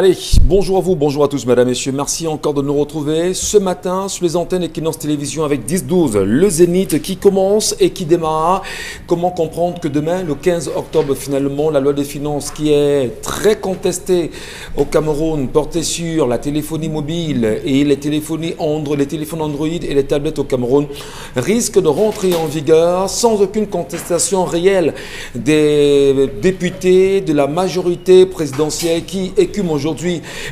Allez, bonjour à vous, bonjour à tous mesdames, messieurs, merci encore de nous retrouver ce matin sur les antennes Equinox Télévision avec 10-12, le Zénith qui commence et qui démarre. Comment comprendre que demain, le 15 octobre finalement, la loi des finances qui est très contestée au Cameroun, portée sur la téléphonie mobile et les téléphones Android et les tablettes au Cameroun, risque de rentrer en vigueur sans aucune contestation réelle des députés de la majorité présidentielle qui écument aujourd'hui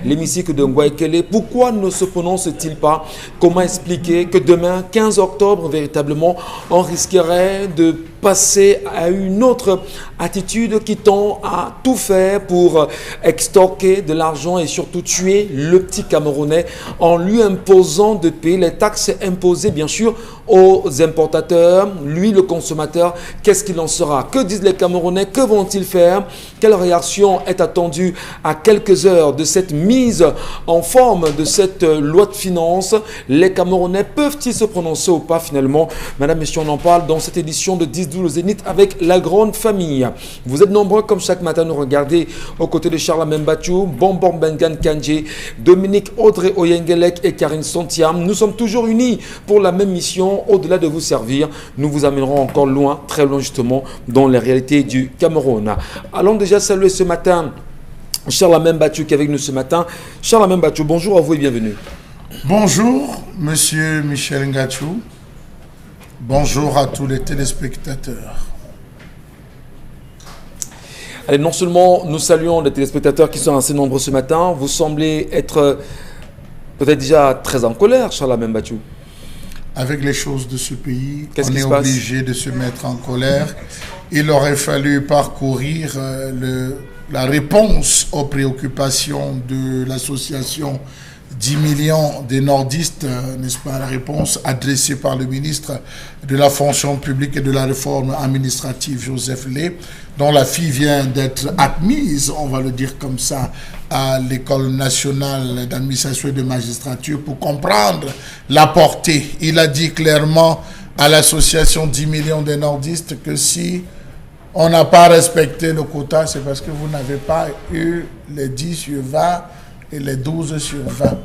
l'hémicycle de Ngouaïkele. Pourquoi ne se prononce-t-il pas? Comment expliquer que demain, 15 octobre, véritablement, on risquerait de passer à une autre attitude qui tend à tout faire pour extorquer de l'argent et surtout tuer le petit Camerounais en lui imposant de payer les taxes imposées bien sûr aux importateurs. Lui, le consommateur, qu'est-ce qu'il en sera? Que disent les Camerounais? Que vont-ils faire? Quelle réaction est attendue à quelques heures de cette mise en forme de cette loi de finances? Les Camerounais peuvent-ils se prononcer ou pas finalement? Madame, messieurs, on en parle dans cette édition de 10-12 le Zénith avec la grande famille. Vous êtes nombreux comme chaque matin nous regarder aux côtés de Charles Bachou, Bonbon Bengan Kandji, Dominique Audrey Oyengelek et Karine Santiam. Nous sommes toujours unis pour la même mission. Au-delà de vous servir, nous vous amènerons encore loin, très loin justement, dans les réalités du Cameroun. Allons déjà saluer ce matin Charles Bachou qui est avec nous ce matin. Charles Bachou, bonjour à vous et bienvenue. Bonjour, monsieur Michel Ngachou. Bonjour à tous les téléspectateurs. Allez, non seulement nous saluons les téléspectateurs qui sont assez nombreux ce matin, vous semblez être peut-être déjà très en colère, Charles Bachou. Avec les choses de ce pays, on est obligé de se mettre en colère. Il aurait fallu parcourir la réponse aux préoccupations de l'association 10 millions des nordistes, n'est-ce pas, la réponse adressée par le ministre de la fonction publique et de la réforme administrative, Joseph Lé, dont la fille vient d'être admise, on va le dire comme ça, à l'École nationale d'administration et de magistrature pour comprendre la portée. Il a dit clairement à l'association 10 millions des nordistes que si on n'a pas respecté le quota, c'est parce que vous n'avez pas eu les 10 sur 20 et les 12 sur 20.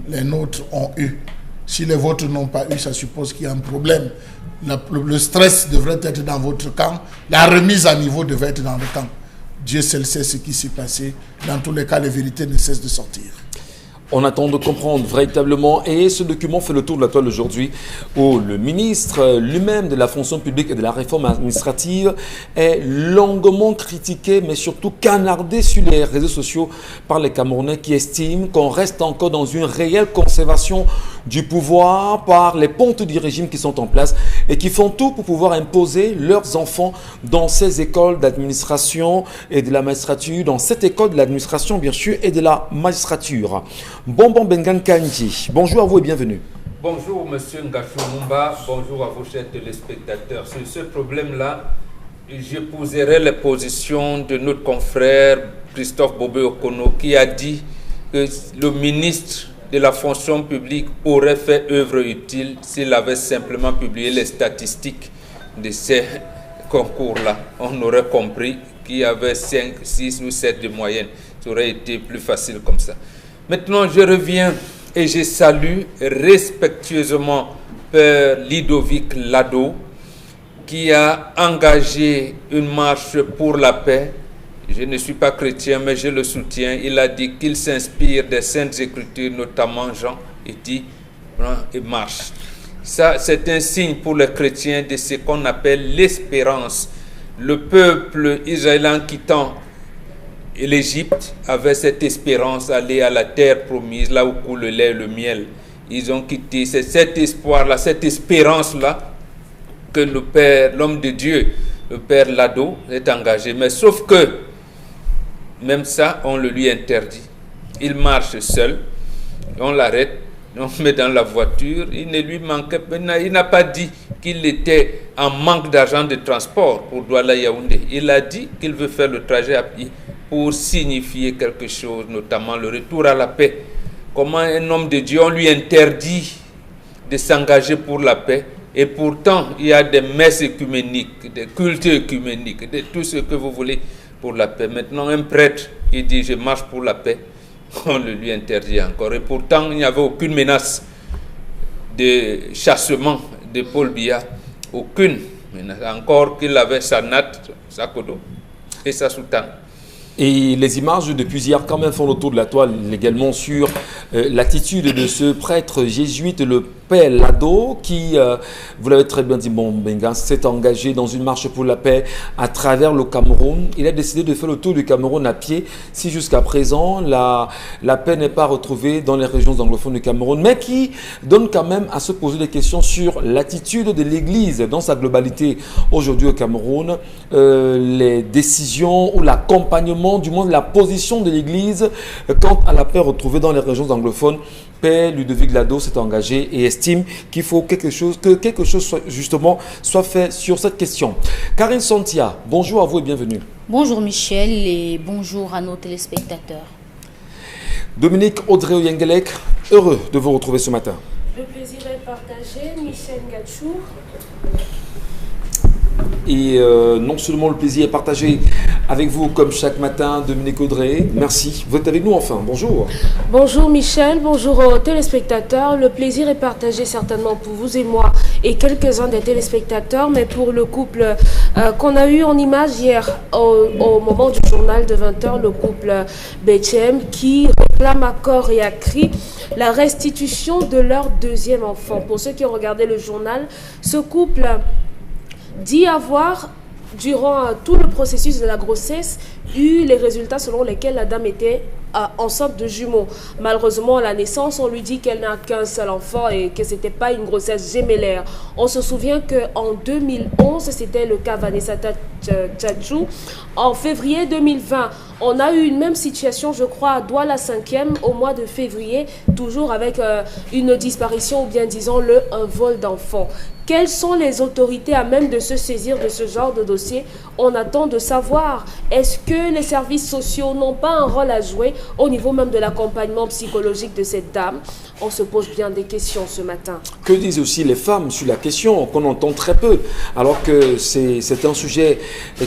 Les nôtres ont eu. Si les vôtres n'ont pas eu, ça suppose qu'il y a un problème. Le stress devrait être dans votre camp. La remise à niveau devrait être dans le camp. Dieu seul sait ce qui s'est passé. Dans tous les cas, les vérités ne cessent de sortir. On attend de comprendre véritablement, et ce document fait le tour de la toile aujourd'hui, où le ministre lui-même de la fonction publique et de la réforme administrative est longuement critiqué, mais surtout canardé sur les réseaux sociaux par les Camerounais qui estiment qu'on reste encore dans une réelle conservation du pouvoir par les pontes du régime qui sont en place et qui font tout pour pouvoir imposer leurs enfants dans ces écoles d'administration et de la magistrature, dans cette école de l'administration bien sûr et de la magistrature. Bonbon Bengan Kandji, bonjour à vous et bienvenue. Bonjour monsieur Ngachou Mumba, bonjour à vos chers téléspectateurs. Sur ce problème-là, je poserai les positions de notre confrère Christophe Bobé Okono qui a dit que le ministre de la fonction publique aurait fait œuvre utile s'il avait simplement publié les statistiques de ces concours-là. On aurait compris qu'il y avait 5, 6 ou 7 de moyenne. Ça aurait été plus facile comme ça. Maintenant, je reviens et je salue respectueusement Père Ludovic Lado qui a engagé une marche pour la paix. Je ne suis pas chrétien, mais je le soutiens. Il a dit qu'il s'inspire des Saintes Écritures, notamment Jean, et dit et marche. Ça, c'est un signe pour les chrétiens de ce qu'on appelle l'espérance. Le peuple israélien quittant l'Égypte avait cette espérance d'aller à la terre promise, là où coule le lait et le miel. Ils ont quitté. C'est cet espoir-là, cette espérance-là que le Père, l'homme de Dieu, le Père Lado, est engagé. Mais sauf que, même ça, on le lui interdit. Il marche seul, on l'arrête, on le met dans la voiture, il ne lui manquait pas, il n'a pas dit qu'il était en manque d'argent de transport pour Douala-Yaoundé. Il a dit qu'il veut faire le trajet à pied pour signifier quelque chose, notamment le retour à la paix. Comment un homme de Dieu, on lui interdit de s'engager pour la paix, et pourtant il y a des messes œcuméniques, des cultes œcuméniques, de tout ce que vous voulez pour la paix. Maintenant un prêtre, il dit je marche pour la paix, on le lui interdit encore. Et pourtant, il n'y avait aucune menace de chassement de Paul Biya. Aucune menace. Encore qu'il avait sa natte, sa kodo et sa soutane. Et les images depuis hier quand même font le tour de la toile également sur l'attitude de ce prêtre jésuite, le Père Lado, qui, vous l'avez très bien dit, Benga, s'est engagé dans une marche pour la paix à travers le Cameroun. Il a décidé de faire le tour du Cameroun à pied, si jusqu'à présent la paix n'est pas retrouvée dans les régions anglophones du Cameroun, mais qui donne quand même à se poser des questions sur l'attitude de l'Église dans sa globalité aujourd'hui au Cameroun, les décisions ou l'accompagnement, du moins la position de l'Église quant à la paix retrouvée dans les régions anglophones. Père Ludovic Lado s'est engagé et estime qu'il faut que quelque chose soit fait sur cette question. Karine Santia, bonjour à vous et bienvenue. Bonjour Michel et bonjour à nos téléspectateurs. Dominique Audrey-Oyengelek, heureux de vous retrouver ce matin. Le plaisir est partagé, Michel Gachou. Et non seulement le plaisir est partagé avec vous comme chaque matin, Dominique Audrey, merci. Vous êtes avec nous enfin, bonjour. Bonjour Michel, bonjour aux téléspectateurs. Le plaisir est partagé certainement pour vous et moi et quelques-uns des téléspectateurs, mais pour le couple qu'on a eu en image hier au moment du journal de 20h, le couple BTM qui réclame à corps et à cri la restitution de leur deuxième enfant. Pour ceux qui ont regardé le journal, ce couple dit avoir, durant tout le processus de la grossesse, eu les résultats selon lesquels la dame était enceinte de jumeaux. Malheureusement, à la naissance, on lui dit qu'elle n'a qu'un seul enfant et que ce n'était pas une grossesse gémellaire. On se souvient qu'en 2011, c'était le cas Vanessa Tchadjou. En février 2020, on a eu une même situation, je crois, à Douala 5e, au mois de février, toujours avec une disparition ou bien disons-le, un vol d'enfants. Quelles sont les autorités à même de se saisir de ce genre de dossier? On attend de savoir, est-ce que les services sociaux n'ont pas un rôle à jouer au niveau même de l'accompagnement psychologique de cette dame? On se pose bien des questions ce matin. Que disent aussi les femmes sur la question qu'on entend très peu, alors que c'est un sujet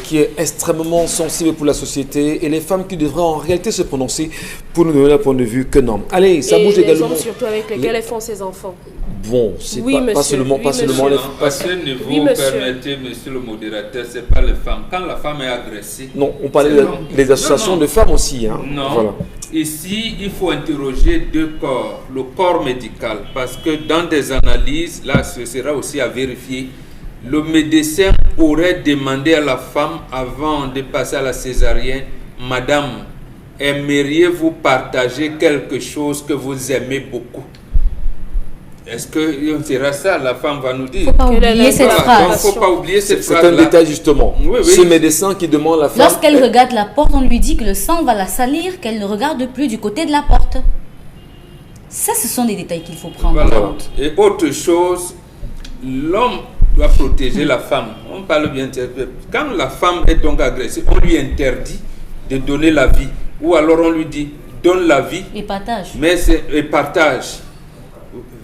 qui est extrêmement sensible pour la société et les femmes qui devraient en réalité se prononcer pour nous donner un point de vue que non. Allez, ça bouge également. Et les hommes surtout avec lesquels elles font ses enfants. Bon, c'est oui, pas seulement les femmes. À ce niveau, permettez, monsieur le modérateur, c'est pas les femmes. Quand la femme est agressée... Non, on parlait des associations de femmes aussi. Hein. Non, voilà. Ici, il faut interroger deux corps. Le corps médical, parce que dans des analyses, là, ce sera aussi à vérifier, le médecin aurait demandé à la femme, avant de passer à la césarienne, « Madame, aimeriez-vous partager quelque chose que vous aimez beaucoup ?» Est-ce que c'est ça, la femme va nous dire? Il ne faut pas oublier cette phrase. Il ne faut pas oublier cette phrase. C'est un détail justement. Oui, oui. Ce médecin qui demande à la femme... Lorsqu'elle regarde la porte, on lui dit que le sang va la salir, qu'elle ne regarde plus du côté de la porte. Ça, ce sont des détails qu'il faut prendre en compte. Et autre chose, l'homme doit protéger la femme. On parle bien. Quand la femme est donc agressée, on lui interdit de donner la vie. Ou alors on lui dit, donne la vie. Et partage. Et partage.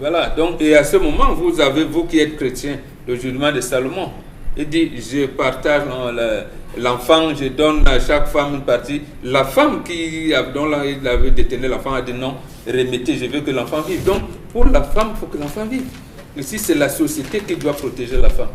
Voilà, donc, et à ce moment, vous avez, vous qui êtes chrétien, le jugement de Salomon. Il dit, je partage l'enfant, je donne à chaque femme une partie. La femme dont il avait détenu l'enfant a dit non, remettez, je veux que l'enfant vive. Donc, pour la femme, il faut que l'enfant vive. Ici, c'est la société qui doit protéger la femme.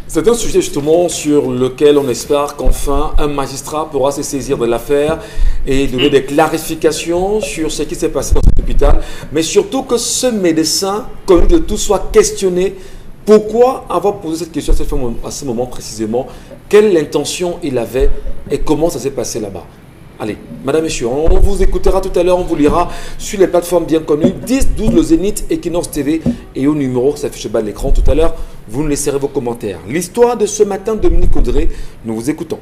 C'est un sujet justement sur lequel on espère qu'enfin un magistrat pourra se saisir de l'affaire et donner des clarifications sur ce qui s'est passé dans cet hôpital, mais surtout que ce médecin, connu de tout, soit questionné. Pourquoi avoir posé cette question à ce moment précisément? Quelle intention il avait et comment ça s'est passé là-bas? Allez, madame, messieurs, on vous écoutera tout à l'heure, on vous lira sur les plateformes bien connues, 10, 12, le Zénith, Equinox TV et au numéro qui s'affiche bas de l'écran tout à l'heure, vous nous laisserez vos commentaires. L'histoire de ce matin, Dominique Audrey, nous vous écoutons.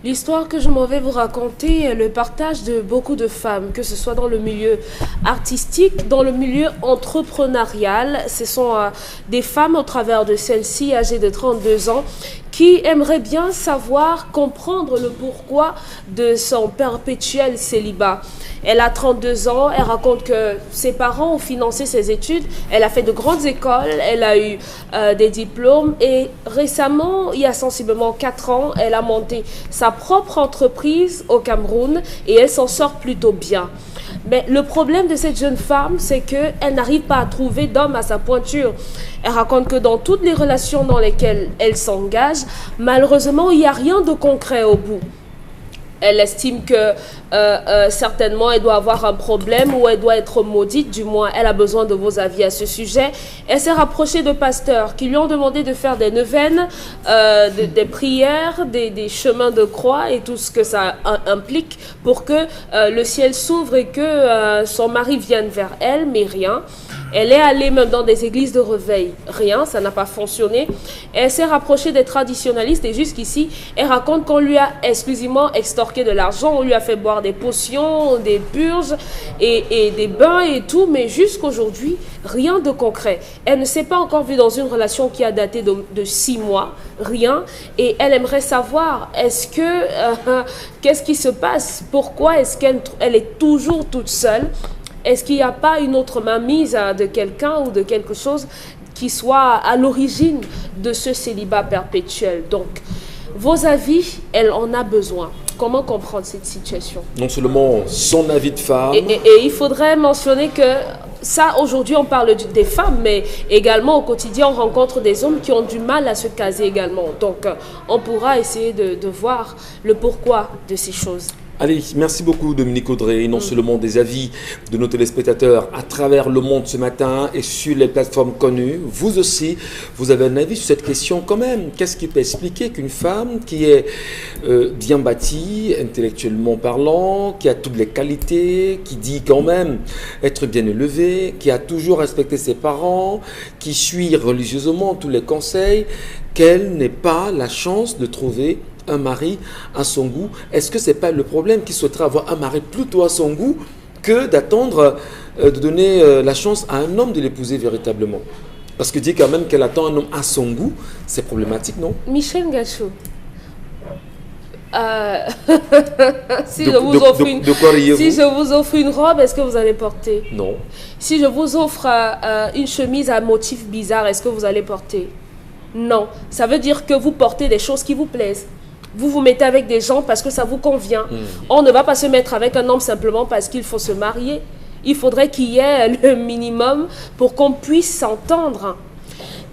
L'histoire que je m'en vais vous raconter est le partage de beaucoup de femmes, que ce soit dans le milieu artistique, dans le milieu entrepreneurial. Ce sont des femmes au travers de celles-ci, âgées de 32 ans, qui aimeraient bien savoir, comprendre le pourquoi de son perpétuel célibat. Elle a 32 ans, elle raconte que ses parents ont financé ses études, elle a fait de grandes écoles, elle a eu des diplômes et récemment, il y a sensiblement 4 ans, elle a monté sa propre entreprise au Cameroun et elle s'en sort plutôt bien. Mais le problème de cette jeune femme, c'est qu'elle n'arrive pas à trouver d'homme à sa pointure. Elle raconte que dans toutes les relations dans lesquelles elle s'engage, malheureusement, il n'y a rien de concret au bout. Elle estime que certainement elle doit avoir un problème ou elle doit être maudite, du moins elle a besoin de vos avis à ce sujet. Elle s'est rapprochée de pasteurs qui lui ont demandé de faire des neuvaines, des prières, des chemins de croix et tout ce que ça implique pour que le ciel s'ouvre et que son mari vienne vers elle, mais rien. Elle est allée même dans des églises de réveil, rien, ça n'a pas fonctionné. Elle s'est rapprochée des traditionalistes et jusqu'ici, elle raconte qu'on lui a exclusivement extorqué de l'argent, on lui a fait boire des potions, des purges et des bains et tout, mais jusqu'aujourd'hui, rien de concret. Elle ne s'est pas encore vue dans une relation qui a daté de 6 mois, rien, et elle aimerait savoir, est-ce que, qu'est-ce qui se passe? Pourquoi est-ce qu'elle est toujours toute seule? Est-ce qu'il n'y a pas une autre mainmise de quelqu'un ou de quelque chose qui soit à l'origine de ce célibat perpétuel? Donc, vos avis, elle en a besoin. Comment comprendre cette situation? Non seulement son avis de femme. Et il faudrait mentionner que ça, aujourd'hui, on parle des femmes, mais également au quotidien, on rencontre des hommes qui ont du mal à se caser également. Donc, on pourra essayer de voir le pourquoi de ces choses. Allez, merci beaucoup Dominique Audrey, non seulement des avis de nos téléspectateurs à travers le monde ce matin et sur les plateformes connues, vous aussi, vous avez un avis sur cette question quand même. Qu'est-ce qui peut expliquer qu'une femme qui est bien bâtie, intellectuellement parlant, qui a toutes les qualités, qui dit quand même être bien élevée, qui a toujours respecté ses parents, qui suit religieusement tous les conseils, qu'elle n'ait pas la chance de trouver un mari à son goût? Est-ce que ce n'est pas le problème qu'il souhaiterait avoir un mari plutôt à son goût que d'attendre de donner la chance à un homme de l'épouser véritablement? Parce que dire quand même qu'elle attend un homme à son goût, c'est problématique, non? Michel Gachot, si je vous offre une robe, est-ce que vous allez porter? Non. Si je vous offre une chemise à motif bizarre, est-ce que vous allez porter? Non. Ça veut dire que vous portez des choses qui vous plaisent. Vous vous mettez avec des gens parce que ça vous convient. On ne va pas se mettre avec un homme simplement parce qu'il faut se marier. Il faudrait qu'il y ait le minimum pour qu'on puisse s'entendre.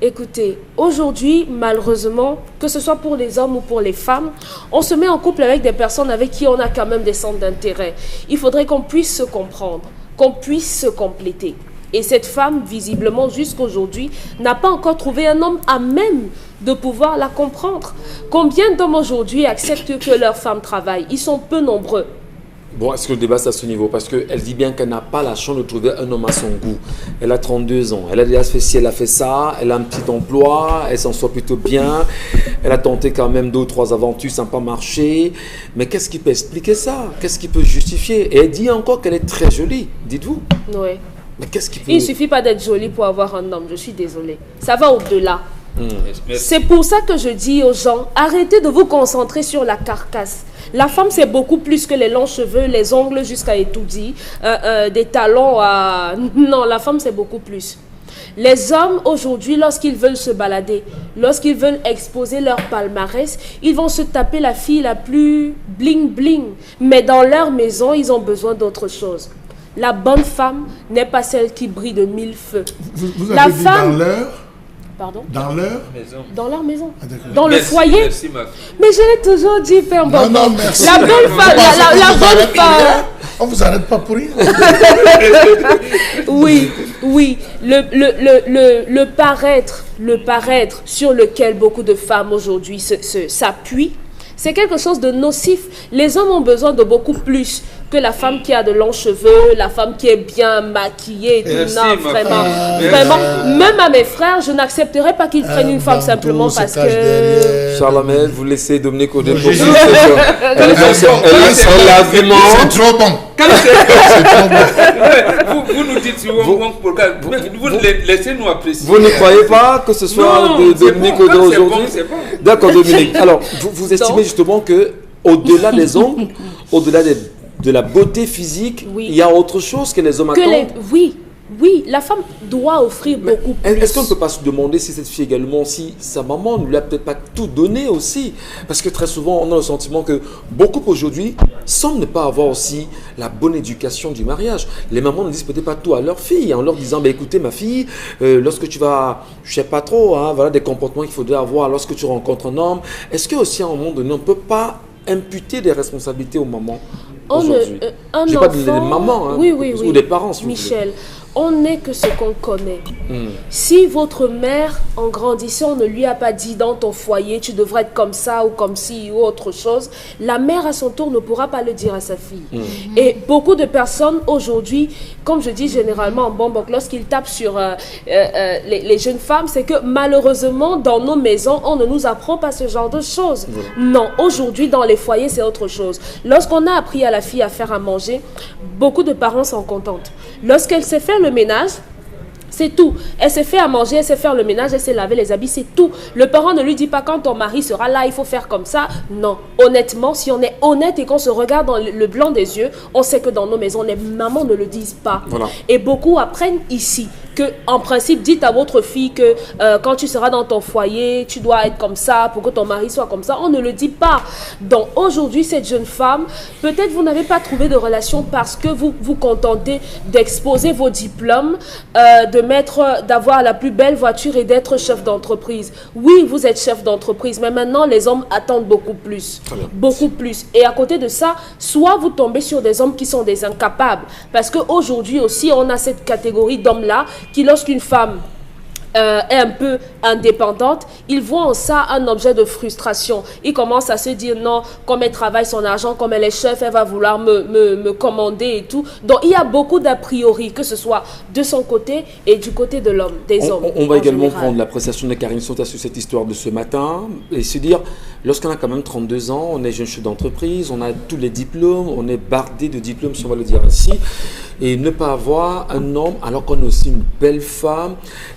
Écoutez, aujourd'hui, malheureusement, que ce soit pour les hommes ou pour les femmes, on se met en couple avec des personnes avec qui on a quand même des centres d'intérêt. Il faudrait qu'on puisse se comprendre, qu'on puisse se compléter. Et cette femme, visiblement, jusqu'aujourd'hui, n'a pas encore trouvé un homme à même de pouvoir la comprendre. Combien d'hommes aujourd'hui acceptent que leur femme travaille? Ils sont peu nombreux. Bon, est-ce que le débat c'est à ce niveau? Parce qu'elle dit bien qu'elle n'a pas la chance de trouver un homme à son goût. Elle a 32 ans. Elle a déjà fait ci, elle a fait ça. Elle a un petit emploi. Elle s'en sort plutôt bien. Elle a tenté quand même 2 ou 3 aventures, ça n'a pas marché. Mais qu'est-ce qui peut expliquer ça? Qu'est-ce qui peut justifier? Et elle dit encore qu'elle est très jolie. Dites-vous? Oui. Mais qu'est-ce qui peut... Il ne suffit pas d'être jolie pour avoir un homme. Je suis désolée. Ça va au-delà. C'est pour ça que je dis aux gens, arrêtez de vous concentrer sur la carcasse. La femme, c'est beaucoup plus que les longs cheveux, les ongles jusqu'à étourdis, des talons à... Non, la femme, c'est beaucoup plus. Les hommes, aujourd'hui, lorsqu'ils veulent se balader, lorsqu'ils veulent exposer leur palmarès, ils vont se taper la fille la plus bling-bling. Mais dans leur maison, ils ont besoin d'autre chose. La bonne femme n'est pas celle qui brille de 1000 feux. Vous avez dit dans leur... Pardon? Dans leur maison. Dans leur maison. Ah, dans le foyer. Merci, ma fille. Mais je l'ai toujours dit, Père Bambo. Non, merci. La belle femme, la bonne femme. On vous arrête pas pour rien. Oui, oui. Le paraître sur lequel beaucoup de femmes aujourd'hui s'appuient, c'est quelque chose de nocif. Les hommes ont besoin de beaucoup plus que la femme qui a de longs cheveux, la femme qui est bien maquillée et tout. Merci, non, vraiment, vraiment. Même à mes frères, je n'accepterais pas qu'ils prennent une femme simplement parce que... Charlamel, vous laissez Dominique Audrey Non, poursuivre. j'ai- Elle est l'argument. C'est trop bon. Vous nous dites si vous laissez-nous apprécier. Vous ne croyez pas que ce soit Non, de c'est Dominique bon, Audrey quand c'est bon, aujourd'hui? c'est bon. D'accord, Dominique. Alors, vous estimez Donc. justement que au-delà des ongles, au-delà de la beauté physique, Oui. il y a autre chose que les hommes Que attendent. oui, Oui, la femme doit offrir beaucoup plus. Est-ce qu'on ne peut pas se demander si cette fille également, si sa maman ne lui a peut-être pas tout donné aussi? Parce que très souvent, on a le sentiment que beaucoup aujourd'hui semblent ne pas avoir aussi la bonne éducation du mariage. Les mamans ne disent peut-être pas tout à leur fille en leur disant, bah, écoutez ma fille, lorsque tu vas, je sais pas trop, hein, voilà des comportements qu'il faudrait avoir lorsque tu rencontres un homme. Est-ce que aussi à un moment donné, on ne peut pas imputer des responsabilités aux mamans aujourd'hui? Je n'ai pas dit des mamans, hein, oui, ou des parents, si Michel, on n'est que ce qu'on connaît. Si votre mère, en grandissant, ne lui a pas dit dans ton foyer, tu devrais être comme ça ou comme ci ou autre chose, la mère à son tour ne pourra pas le dire à sa fille. Et beaucoup de personnes aujourd'hui, comme je dis généralement en bon lorsqu'ils tapent sur les jeunes femmes, c'est que malheureusement, dans nos maisons, on ne nous apprend pas ce genre de choses. Non, aujourd'hui, dans les foyers, c'est autre chose. Lorsqu'on a appris à la fille à faire à manger, beaucoup de parents sont contentes. Lorsqu'elle sait faire le ménage, c'est tout. Elle s'est fait à manger, elle sait faire le ménage, elle sait laver les habits, c'est tout. Le parent ne lui dit pas quand ton mari sera là, il faut faire comme ça. Non. Honnêtement, si on est honnête et qu'on se regarde dans le blanc des yeux, on sait que dans nos maisons, les mamans ne le disent pas. Voilà. Et beaucoup apprennent ici que, en principe, dites à votre fille que quand tu seras dans ton foyer, tu dois être comme ça pour que ton mari soit comme ça. On ne le dit pas. Donc aujourd'hui, cette jeune femme, peut-être vous n'avez pas trouvé de relation parce que vous vous contentez d'exposer vos diplômes, d'avoir la plus belle voiture et d'être chef d'entreprise. Oui, vous êtes chef d'entreprise, mais maintenant les hommes attendent beaucoup plus. Beaucoup plus. Et à côté de ça, soit vous tombez sur des hommes qui sont des incapables. Parce qu'aujourd'hui aussi, on a cette catégorie d'hommes-là qui, lorsqu'une femme est un peu indépendante, ils voient en ça un objet de frustration. Ils commencent à se dire non, comme elle travaille son argent, comme elle est chef, elle va vouloir me commander et tout. Donc il y a beaucoup d'a priori, que ce soit de son côté et du côté de l'homme, des hommes. On va également prendre l'appréciation de Karine Sota sur cette histoire de ce matin et se dire, lorsqu'on a quand même 32 ans, on est jeune chef d'entreprise, on a tous les diplômes, on est bardé de diplômes, si on va le dire ainsi, et ne pas avoir un homme alors qu'on est aussi une belle femme,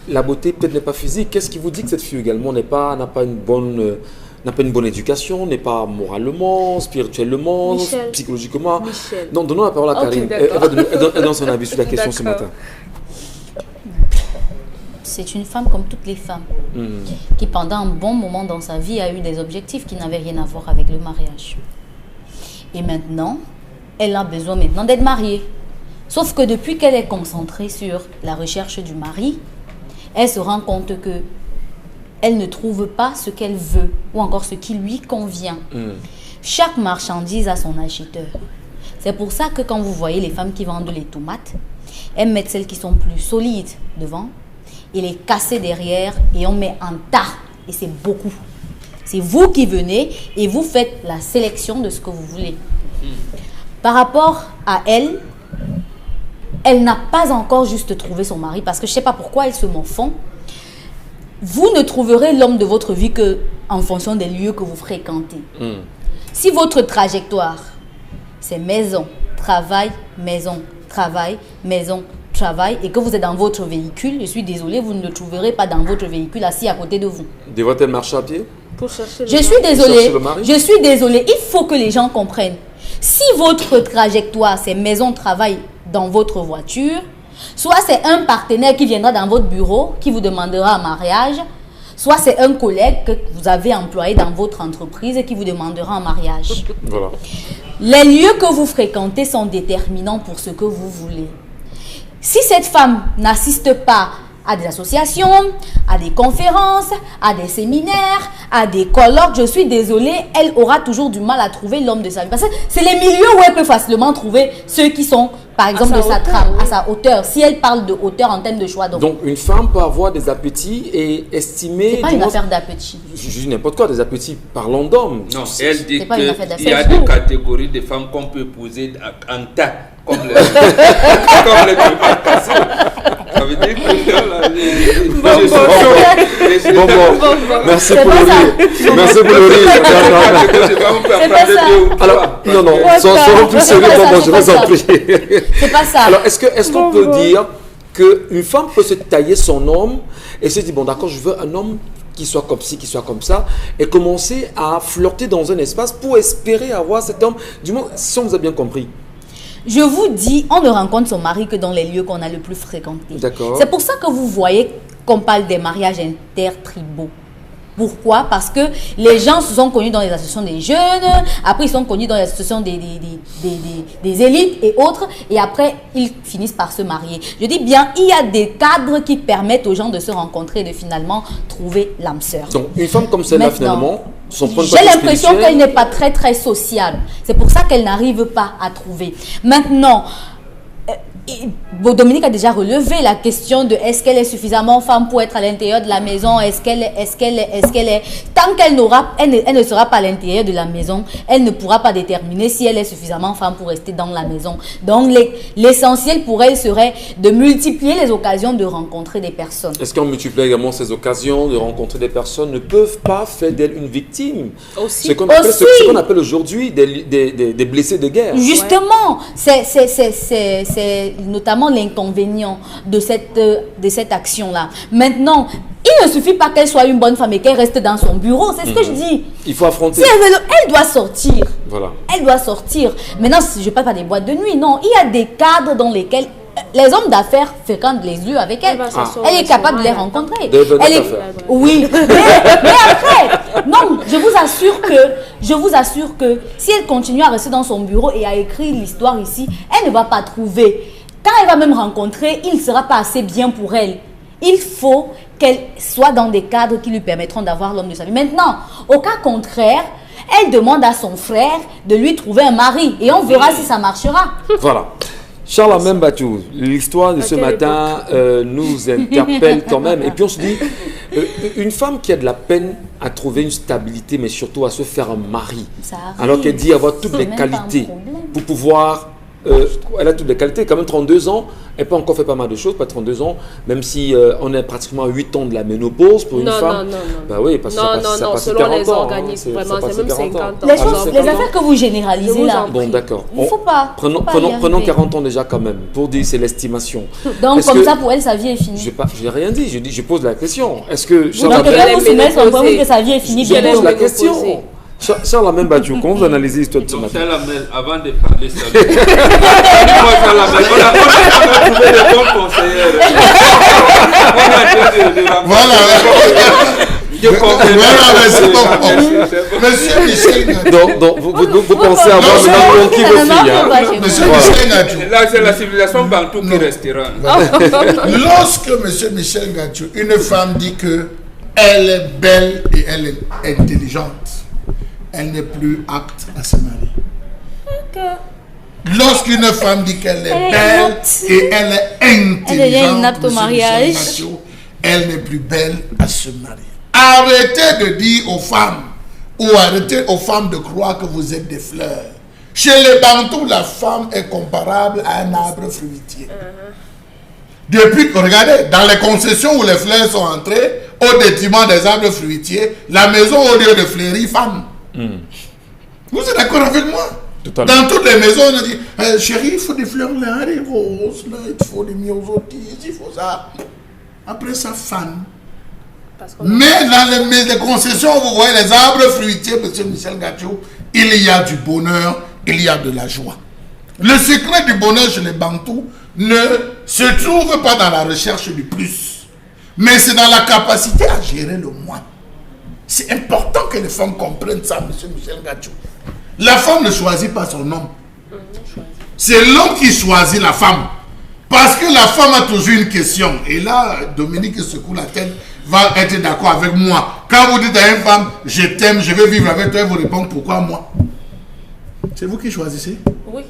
la beauté peut-être n'est pas physique. Qu'est-ce qui vous dit que cette fille également n'a pas une bonne éducation, n'est pas moralement, spirituellement, Michel. Psychologiquement? Michel. Donc donnons la parole à Karine. Elle donne son avis sur la question ce matin. C'est une femme comme toutes les femmes qui pendant un bon moment dans sa vie a eu des objectifs qui n'avaient rien à voir avec le mariage. Et maintenant, elle a besoin maintenant d'être mariée. Sauf que depuis qu'elle est concentrée sur la recherche du mari, elle se rend compte que elle ne trouve pas ce qu'elle veut ou encore ce qui lui convient. Chaque marchandise a son acheteur. C'est pour ça que quand vous voyez les femmes qui vendent les tomates, elles mettent celles qui sont plus solides devant et les casser derrière et on met un tas. Et c'est beaucoup. C'est vous qui venez et vous faites la sélection de ce que vous voulez. Par rapport à elle, elle n'a pas encore juste trouvé son mari parce que je ne sais pas pourquoi elle se morfond. Vous ne trouverez l'homme de votre vie qu'en fonction des lieux que vous fréquentez. Si votre trajectoire, c'est maison, travail, travail et que vous êtes dans votre véhicule, je suis désolée, vous ne le trouverez pas dans votre véhicule assis à côté de vous. Devrait-elle marcher à pied? Je suis désolée, il faut que les gens comprennent. Si votre trajectoire, c'est maison, travail dans votre voiture, soit c'est un partenaire qui viendra dans votre bureau, qui vous demandera un mariage, soit c'est un collègue que vous avez employé dans votre entreprise et qui vous demandera un mariage. Voilà. Les lieux que vous fréquentez sont déterminants pour ce que vous voulez. Si cette femme n'assiste pas à des associations, à des conférences, à des séminaires, à des colloques, je suis désolée, elle aura toujours du mal à trouver l'homme de sa vie. Parce que c'est les milieux où elle peut facilement trouver ceux qui sont, par exemple, de sa trame, à sa hauteur. Si elle parle de hauteur en termes de choix. Donc une femme peut avoir des appétits et estimer... C'est pas une affaire d'appétit. Je dis n'importe quoi, des appétits parlant d'homme. Non, elle dit qu'il y a des catégories de femmes qu'on peut épouser en tas, comme les tomates cassées. Ça veut dire que merci pour le rire. Merci pour le rire. Alors, non, soyons plus sérieux. Je vous en prie. C'est pas ça. Alors, est-ce qu'on peut dire qu'une femme peut se tailler son homme et se dire, bon d'accord, je veux un homme qui soit comme ci, qui soit comme ça, et commencer à flirter dans un espace pour espérer avoir cet homme, du moins, si on vous a bien compris. Je vous dis, on ne rencontre son mari que dans les lieux qu'on a le plus fréquentés. D'accord. C'est pour ça que vous voyez qu'on parle des mariages intertribaux. Pourquoi? Parce que les gens se sont connus dans les associations des jeunes, après ils sont connus dans les associations des élites et autres, et après ils finissent par se marier. Je dis bien, il y a des cadres qui permettent aux gens de se rencontrer et de finalement trouver l'âme sœur. Donc, une femme comme celle-là, Maintenant, finalement, son point de vue j'ai l'impression spirituel- qu'elle n'est pas très très sociale. C'est pour ça qu'elle n'arrive pas à trouver. Maintenant, Dominique a déjà relevé la question de est-ce qu'elle est suffisamment femme pour être à l'intérieur de la maison, est-ce qu'elle est, tant qu'elle elle ne sera pas à l'intérieur de la maison, elle ne pourra pas déterminer si elle est suffisamment femme pour rester dans la maison. Donc l'essentiel pour elle serait de multiplier les occasions de rencontrer des personnes. Est-ce qu'on multiplie également ces occasions de rencontrer des personnes ne peuvent pas faire d'elle une victime? Aussi. Ce qu'on appelle aujourd'hui des blessés de guerre. Justement, c'est notamment l'inconvénient de cette action-là. Maintenant, il ne suffit pas qu'elle soit une bonne femme et qu'elle reste dans son bureau, c'est ce que je dis. Il faut affronter. Si elle doit sortir. Voilà. Elle doit sortir. Maintenant, je ne parle pas des boîtes de nuit, non. Il y a des cadres dans lesquels les hommes d'affaires fréquentent les lieux avec elle. Elle est capable de les rencontrer. Oui. Mais après, non, je vous assure que si elle continue à rester dans son bureau et à écrire l'histoire ici, elle ne va pas trouver. Quand elle va même rencontrer, il ne sera pas assez bien pour elle. Il faut qu'elle soit dans des cadres qui lui permettront d'avoir l'homme de sa vie. Maintenant, au cas contraire, elle demande à son frère de lui trouver un mari et on verra si ça marchera. Voilà. Charles Amem Batou, l'histoire de ce matin nous interpelle quand même. Et puis on se dit, une femme qui a de la peine à trouver une stabilité, mais surtout à se faire un mari, alors qu'elle dit avoir toutes les qualités pour pouvoir... elle a toutes les qualités, quand même 32 ans, elle peut encore faire pas mal de choses, pas 32 ans, même si on est pratiquement à 8 ans de la ménopause pour une femme. Non. Bah oui, parce que ça passe selon 40 les ans, organismes, vraiment, c'est même 50 ans. Les affaires que vous généralisez là. Bon, d'accord. Il ne faut pas. Prenons 40 ans déjà quand même, pour dire c'est l'estimation. Donc comme ça, pour elle, sa vie est finie. Je n'ai rien dit, je pose la question. Est-ce que... Donc quelqu'un vous soumet son point que sa vie est finie. Je pose la question. Charles Amem Batou, comment vous analysez l'histoire de ce matin? Charles Amem, avant de parler ça, Charles Amem, on a trouvé de bons conseillers. Voilà. Monsieur Michel. Donc, vous pensez avoir maintenant conquis vos filles. Monsieur Michel Ngatou. Là, c'est la civilisation bantou qui restera. Lorsque monsieur Michel Ngatou, une femme dit que elle est belle et elle est intelligente, elle n'est plus apte à se marier. Lorsqu'une femme dit qu'elle est belle et elle est intelligente, elle n'est plus belle à se marier. Arrêtez de dire aux femmes, ou arrêtez aux femmes de croire que vous êtes des fleurs. Chez les Bantous, la femme est comparable à un arbre fruitier. Depuis, regardez, dans les concessions où les fleurs sont entrées, au détriment des arbres fruitiers, la maison au lieu de fleurir, femme. Vous êtes d'accord avec moi? Dans toutes les maisons, on a dit, chérie, il faut des fleurs là, des roses, là, il faut des myosotis, il faut ça. Après ça, femme. Mais dans les concessions, vous voyez les arbres fruitiers, monsieur Michel Ngatou, il y a du bonheur, il y a de la joie. Le secret du bonheur chez les Bantous ne se trouve pas dans la recherche du plus, mais c'est dans la capacité à gérer le moins. C'est important que les femmes comprennent ça, monsieur Michel Ngatou. La femme ne choisit pas son homme. C'est l'homme qui choisit la femme. Parce que la femme a toujours une question. Et là, Dominique secoue la tête, va être d'accord avec moi. Quand vous dites à une femme, je t'aime, je veux vivre avec toi, elle vous répond, pourquoi moi? C'est vous qui choisissez? Oui.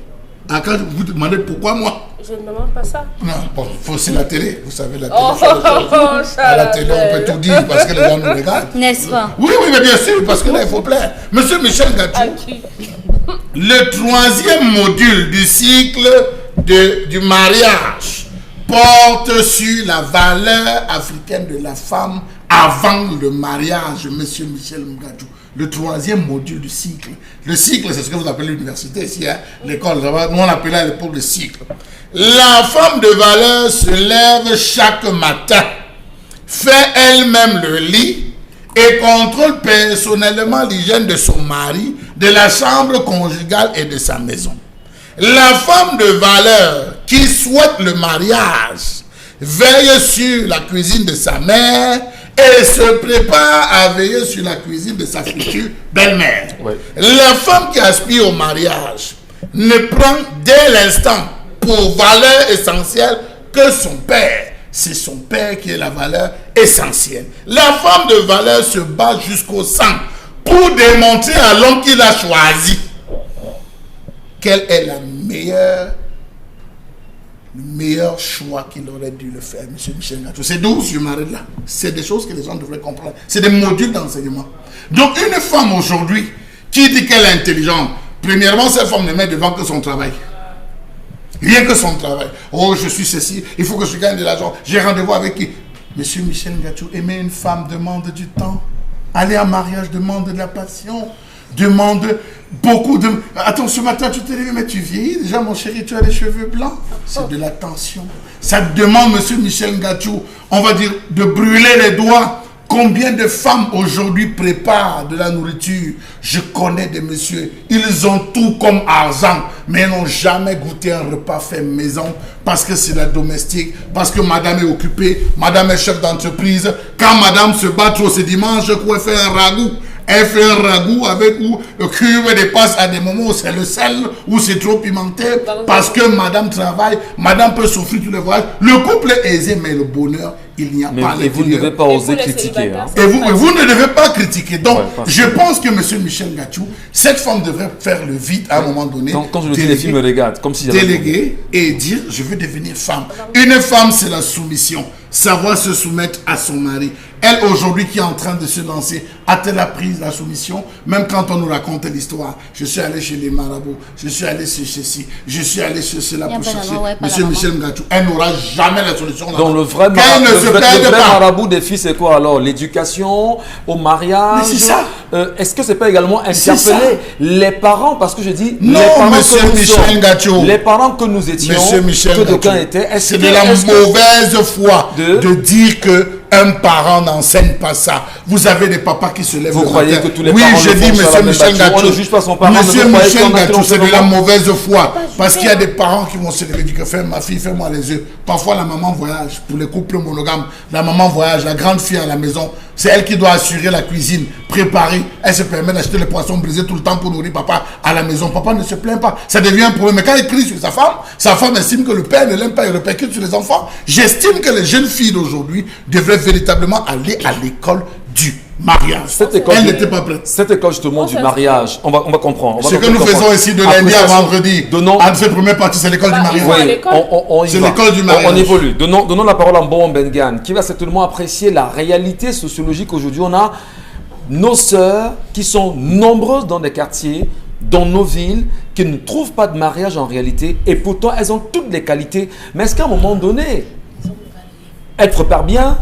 Ah, quand vous demandez pourquoi moi? Je ne demande pas ça. Non, bon, c'est la télé. Vous savez, la télé. À la télé, on peut tout dire parce que les gens nous regardent. N'est-ce pas? Oui, mais bien sûr, parce que là, il faut plaire. Monsieur Michel Ngatou, le troisième module du cycle du mariage porte sur la valeur africaine de la femme avant le mariage, monsieur Michel Ngatou. Le troisième module du cycle. Le cycle, c'est ce que vous appelez l'université ici, hein? L'école. Nous, on appelait à l'époque le cycle. La femme de valeur se lève chaque matin, fait elle-même le lit et contrôle personnellement l'hygiène de son mari, de la chambre conjugale et de sa maison. La femme de valeur qui souhaite le mariage veille sur la cuisine de sa mère et se prépare à veiller sur la cuisine de sa future belle-mère. Oui. La femme qui aspire au mariage ne prend dès l'instant pour valeur essentielle que son père. C'est son père qui est la valeur essentielle. La femme de valeur se bat jusqu'au sang pour démontrer à l'homme qu'il a choisi quelle est le meilleur choix qu'il aurait dû le faire, M. Michel Ngatou. C'est d'où je m'arrête là. C'est des choses que les gens devraient comprendre. C'est des modules d'enseignement. Donc une femme aujourd'hui qui dit qu'elle est intelligente, premièrement, cette femme ne met devant que son travail. Rien que son travail. Oh, je suis ceci, il faut que je gagne de l'argent. J'ai rendez-vous avec qui? Monsieur Michel Ngatou, aimer une femme demande du temps. Aller en mariage demande de la passion. Demande beaucoup de... Attends, ce matin, tu t'es levé, mais tu vieillis. Déjà, mon chéri, tu as les cheveux blancs. C'est de l'attention. Ça demande, monsieur Michel Ngatou, on va dire, de brûler les doigts. Combien de femmes aujourd'hui préparent de la nourriture? Je connais des messieurs, ils ont tout comme argent, mais n'ont jamais goûté un repas fait maison parce que c'est la domestique, parce que madame est occupée, madame est chef d'entreprise. Quand madame se bat trop ce dimanche, je crois faire un ragoût. Elle fait un ragoût avec où le cube dépasse à des moments où c'est le sel, où c'est trop pimenté, parce que madame travaille, madame peut souffrir tous les voyages. Le couple est aisé, mais le bonheur, il n'y a pas. Et vous ne devez pas oser critiquer. Hein. Et vous ne devez pas critiquer. Donc, je pense que M. Michel Ngatou, cette femme devrait faire le vide à un moment donné. Donc, quand je le dis, les filles me regardent, comme si j'avais... Déléguer et dire, je veux devenir femme. Une femme, c'est la soumission. Savoir se soumettre à son mari. Elle, aujourd'hui, qui est en train de se lancer, a-t-elle appris la soumission? Même quand on nous raconte l'histoire, je suis allé chez les marabouts, je suis allé chez ceci, je suis allé chez cela pour chercher. Monsieur Michel Ngatou, elle n'aura jamais la solution. Donc le vrai marabout des filles, c'est quoi alors? L'éducation, au mariage? Mais c'est ça. Est-ce que c'est pas également interpeller les parents? Parce que je dis, non, les parents monsieur que nous Michel Ngatou, les parents que nous étions, que d'aucuns étaient, c'est de la mauvaise foi de dire que un parent n'enseigne pas ça. Vous avez des papas qui se lèvent. Vous croyez que tous les oui, parents je dis, monsieur Michel Ngatou. On ne juge pas son parent. Monsieur Michel Ngatou, c'est de la mauvaise foi. Parce qu'il y a des parents qui vont se lever et dire que fais ma fille, fais-moi les yeux. Parfois, la maman voyage. Pour les couples monogames, la maman voyage. La grande fille à la maison, c'est elle qui doit assurer la cuisine, préparer. Elle se permet d'acheter les poissons brisés tout le temps pour nourrir papa à la maison. Papa ne se plaint pas. Ça devient un problème. Mais quand il crie sur sa femme estime que le père ne l'aime pas et répercute sur les enfants. J'estime que les jeunes filles d'aujourd'hui devraient véritablement aller à l'école du mariage. Elle n'était pas prête. Cette école justement du mariage, on va comprendre. Ce que nous faisons ici de lundi à vendredi, en cette première partie, c'est l'école du mariage. Oui, c'est l'école du mariage. On évolue. Donnons la parole à Mbon Bengan, qui va certainement apprécier la réalité sociologique. Aujourd'hui, on a nos sœurs qui sont nombreuses dans des quartiers, dans nos villes, qui ne trouvent pas de mariage en réalité, et pourtant elles ont toutes les qualités. Mais est-ce qu'à un moment donné, elle prépare bien,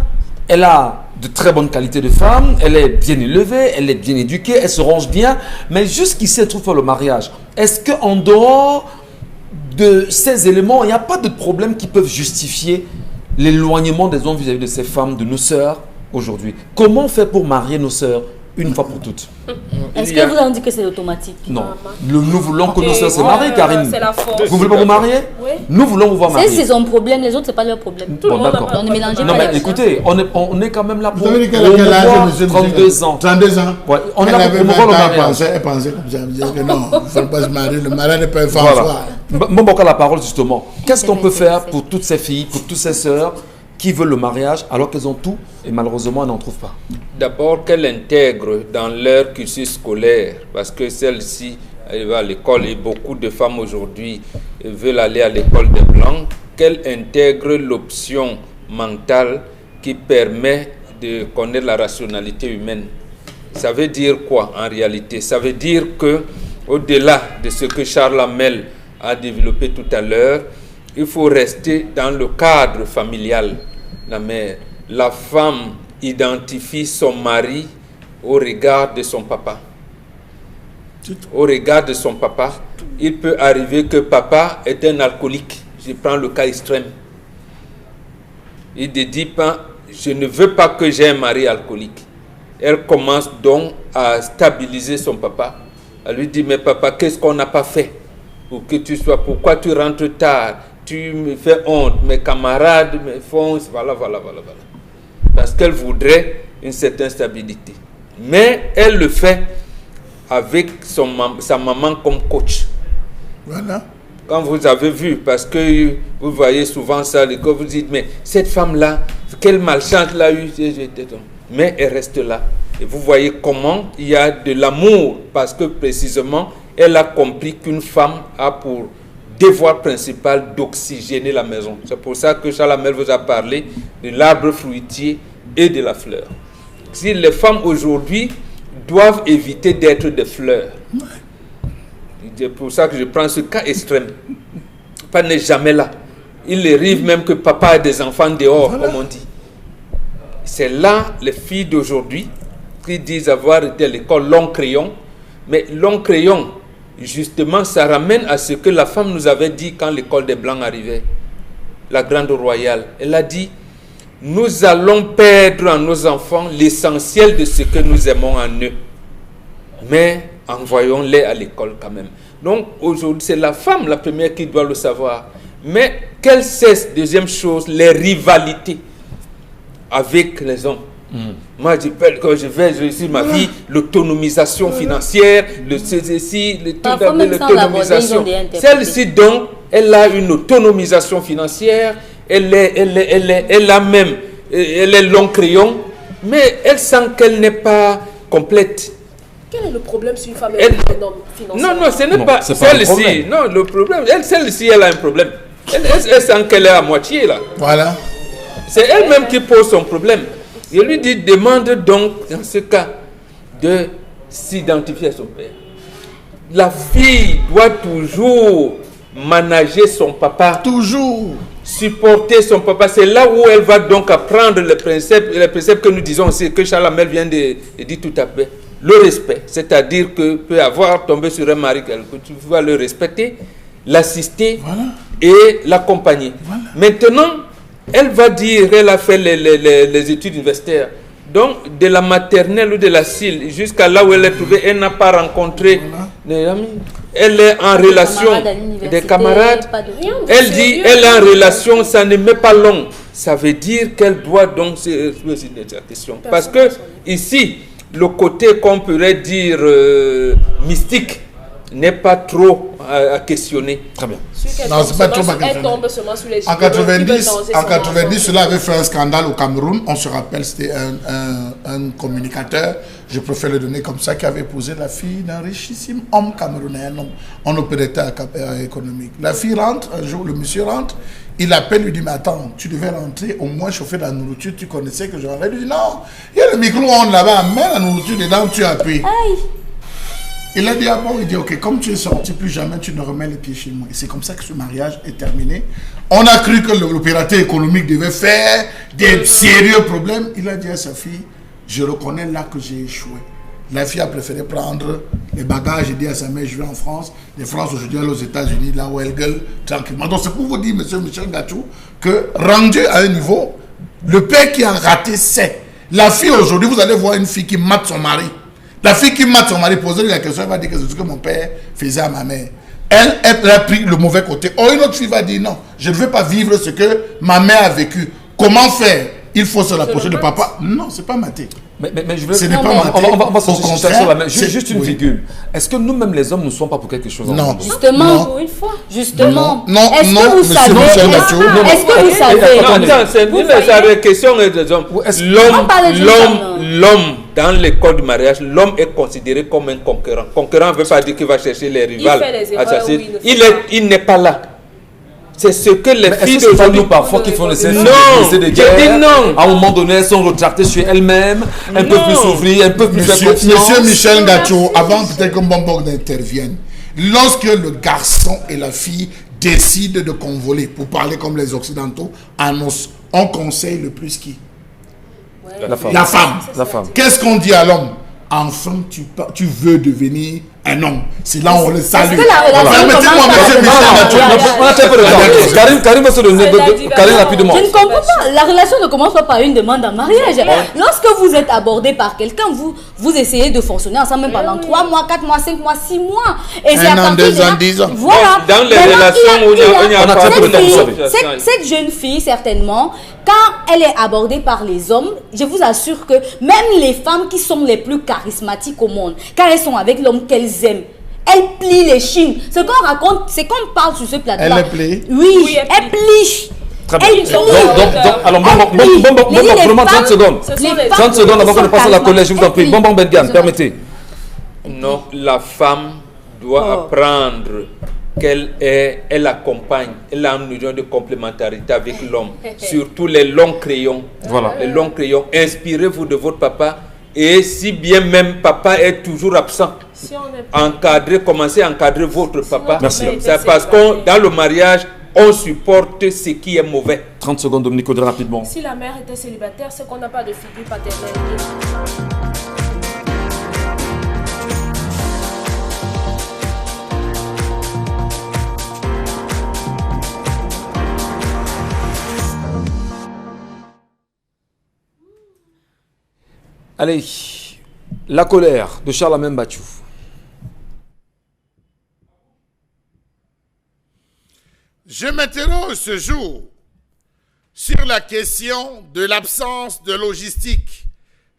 elle a de très bonnes qualités de femme, elle est bien élevée, elle est bien éduquée, elle se range bien, mais jusqu'ici elle trouve pas le mariage. Est-ce qu'en dehors de ces éléments, il n'y a pas de problèmes qui peuvent justifier l'éloignement des hommes vis-à-vis de ces femmes, de nos sœurs aujourd'hui? Comment on fait pour marier nos sœurs une fois pour toutes? Est-ce que vous avez dit que c'est automatique? Non. Nous voulons que nos sœurs se marient, Karine. C'est la force. Vous voulez pas vous marier? Oui. Nous voulons vous voir marier. C'est son problème, les autres, c'est pas leur problème. Tout le monde d'accord. on ne mélange pas. Non, mais écoutez, on est quand même là pour Vous avez dit quel âge, monsieur? 32 ans. 32 ans. Ouais, on est là pour promouvoir le mariage. Elle pensait comme ça. Elle me disait que non, il ne faut pas se marier. Le mariage n'est pas un fan. Voilà. Bon, la parole justement. Qu'est-ce qu'on peut faire pour toutes ces filles, pour toutes ces sœurs qui veulent le mariage alors qu'elles ont tout et malheureusement elles n'en trouvent pas? D'abord qu'elles intègrent dans leur cursus scolaire, parce que celle-ci, elle va à l'école et beaucoup de femmes aujourd'hui veulent aller à l'école des Blancs, qu'elles intègrent l'option mentale qui permet de connaître la rationalité humaine. Ça veut dire quoi en réalité? Ça veut dire que au-delà de ce que Charles Hamel a développé tout à l'heure, il faut rester dans le cadre familial. La mère, la femme identifie son mari au regard de son papa. Au regard de son papa, il peut arriver que papa est un alcoolique. Je prends le cas extrême. Il ne dit pas, je ne veux pas que j'ai un mari alcoolique. Elle commence donc à stabiliser son papa. Elle lui dit, mais papa, qu'est-ce qu'on n'a pas fait ou que tu sois, pourquoi tu rentres tard, tu me fais honte, mes camarades me font, voilà. Parce qu'elle voudrait une certaine stabilité. Mais elle le fait avec sa maman comme coach. Voilà. Quand vous avez vu, parce que vous voyez souvent ça, quand vous dites, mais cette femme-là, quelle malchance l'a eu. Mais elle reste là. Et vous voyez comment il y a de l'amour, parce que précisément, elle a compris qu'une femme a pour devoir principal d'oxygéner la maison. C'est pour ça que Charles Hamel vous a parlé de l'arbre fruitier et de la fleur. Si les femmes aujourd'hui doivent éviter d'être des fleurs, c'est pour ça que je prends ce cas extrême. Papa n'est jamais là. Il arrive même que papa a des enfants dehors, comme on dit. C'est là les filles d'aujourd'hui qui disent avoir été à l'école long crayon. Mais long crayon, justement, ça ramène à ce que la femme nous avait dit quand l'école des Blancs arrivait. La grande royale. Elle a dit, nous allons perdre en nos enfants l'essentiel de ce que nous aimons en eux. Mais envoyons-les à l'école quand même. Donc aujourd'hui, c'est la femme la première qui doit le savoir. Mais qu'elle cesse, deuxième chose, les rivalités avec les hommes. Moi, quand je vais réussir ma vie, l'autonomisation financière, l'autonomisation. Celle-ci, donc, elle a une autonomisation financière, elle est long crayon, mais elle sent qu'elle n'est pas complète. Quel est le problème si une femme est autonome financièrement? Non, ce n'est pas celle-ci. Non, le problème, celle-ci, elle a un problème. Elle sent qu'elle est à moitié, là. Voilà. C'est elle-même qui pose son problème. Je lui dis, demande donc, dans ce cas, de s'identifier à son père. La fille doit toujours manager son papa. Toujours. Supporter son papa. C'est là où elle va donc apprendre les préceptes que nous disons aussi, que Charles Hamel vient de dire tout à fait. Le respect, c'est-à-dire que peut avoir tombé sur un mari que tu vas le respecter, l'assister et l'accompagner. Voilà. Maintenant, elle va dire, elle a fait les études universitaires. Donc, de la maternelle ou de la CIL jusqu'à là où elle est trouvée, elle n'a pas rencontré des amis. Elle est en relation des camarades. Elle dit, elle est en relation, ça ne met pas long. Ça veut dire qu'elle doit donc se poser cette question. Parce que ici, le côté qu'on pourrait dire mystique n'est pas trop à questionner. Très bien. Non, c'est pas trop à questionner. En 90, cela avait fait un scandale au Cameroun. On se rappelle, c'était un communicateur, je préfère le donner comme ça, qui avait épousé la fille d'un richissime homme camerounais, un opérateur économique. La fille rentre, un jour, le monsieur rentre, il appelle, lui dit, mais attends, tu devais rentrer, au moins chauffer la nourriture, tu connaissais que je rentrais. Il lui dit, non, il y a le micro-ondes là-bas, mets la nourriture dedans, tu appuies. Il a dit, ah bon, il dit, ok, comme tu es sorti, plus jamais tu ne remets les pieds chez moi. Et c'est comme ça que ce mariage est terminé. On a cru que l'opérateur économique devait faire des sérieux problèmes. Il a dit à sa fille, je reconnais là que j'ai échoué. La fille a préféré prendre les bagages et dire à sa mère, je vais en France. Les France aujourd'hui, elle est aux États-Unis, là où elle gueule tranquillement. Donc c'est pour vous dire, monsieur Michel Gachou, que rendu à un niveau, le père qui a raté, c'est. La fille aujourd'hui, vous allez voir une fille qui mate son mari. La fille qui mate son mari, posez-lui la question, elle va dire que c'est ce que mon père faisait à ma mère. Elle a pris le mauvais côté. Or, une autre fille va dire, non, je ne veux pas vivre ce que ma mère a vécu. Comment faire? Il faut se rapprocher de papa. Non, c'est pas maté. Mais je veux... Ce n'est pas maté. On va se concentrer sur la main. Juste une virgule. Est-ce que nous-mêmes, les hommes, ne sommes pas pour quelque chose? Non. Justement, pour une fois. Justement. Non, est-ce que vous savez? Est-ce que vous savez? Attends, c'est la question des hommes. L'homme, dans les codes du mariage, l'homme est considéré comme un conquérant. Conquérant ne veut pas dire qu'il va chercher les rivales. Il n'est pas là. C'est ce que les filles d'aujourd'hui parfois qui font les essais de guerre. À un moment donné, elles sont retractées sur elles-mêmes, un peu plus s'ouvrir, un peu plus faire confiance. Monsieur Michel Gachou, avant peut-être que Mbongo n'intervienne, lorsque le garçon et la fille décident de convoler, pour parler comme les Occidentaux, on conseille le plus qui? La femme. Qu'est-ce qu'on dit à l'homme? Enfin, tu veux devenir non, c'est là où on le salue. Est-ce que la relation Permettez-moi, commence monsieur par- Michel Mathieu. On a très peu de temps. Karim va se donner Karim rapidement. Je ne comprends pas. La relation ne commence pas par une demande en mariage. Lorsque vous êtes abordé par quelqu'un, vous essayez de fonctionner ensemble même pendant 3 mois, 4 mois, 5 mois, 6 mois. Et c'est à an, partir 2 de là- ans, 10 ans. Voilà. Dans les Maintenant, relations où il y a on a pas très peu de temps, vous savez. cette jeune fille, certainement, quand elle est abordée par les hommes, je vous assure que même les femmes qui sont les plus charismatiques au monde, quand elles sont avec l'homme qu'elles aiment, elles plient les chines. Ce qu'on raconte, c'est qu'on parle sur ce plateau-là. Elle plie? Oui, elle plie. Très bien. Elle plie. Alors, bon, 30 secondes. Les femmes 30 secondes avant qu'on ne passe à la collège, je vous en prie. Elles Bon, plient. Bengan, permettez. Non, la femme doit apprendre qu'elle accompagne, elle a une union de complémentarité avec l'homme. Surtout les longs crayons. Voilà. Les longs crayons. Inspirez-vous de votre papa. Et si bien même papa est toujours absent, Si on est pas- encadrez, commencez à encadrer votre papa. Merci. C'est parce que dans le mariage, on supporte ce qui est mauvais. 30 secondes, Dominique Audrey, rapidement. Si la mère était célibataire, c'est qu'on n'a pas de figure paternelle. Allez, la colère de Charlemagne Batchou. Je m'interroge ce jour sur la question de l'absence de logistique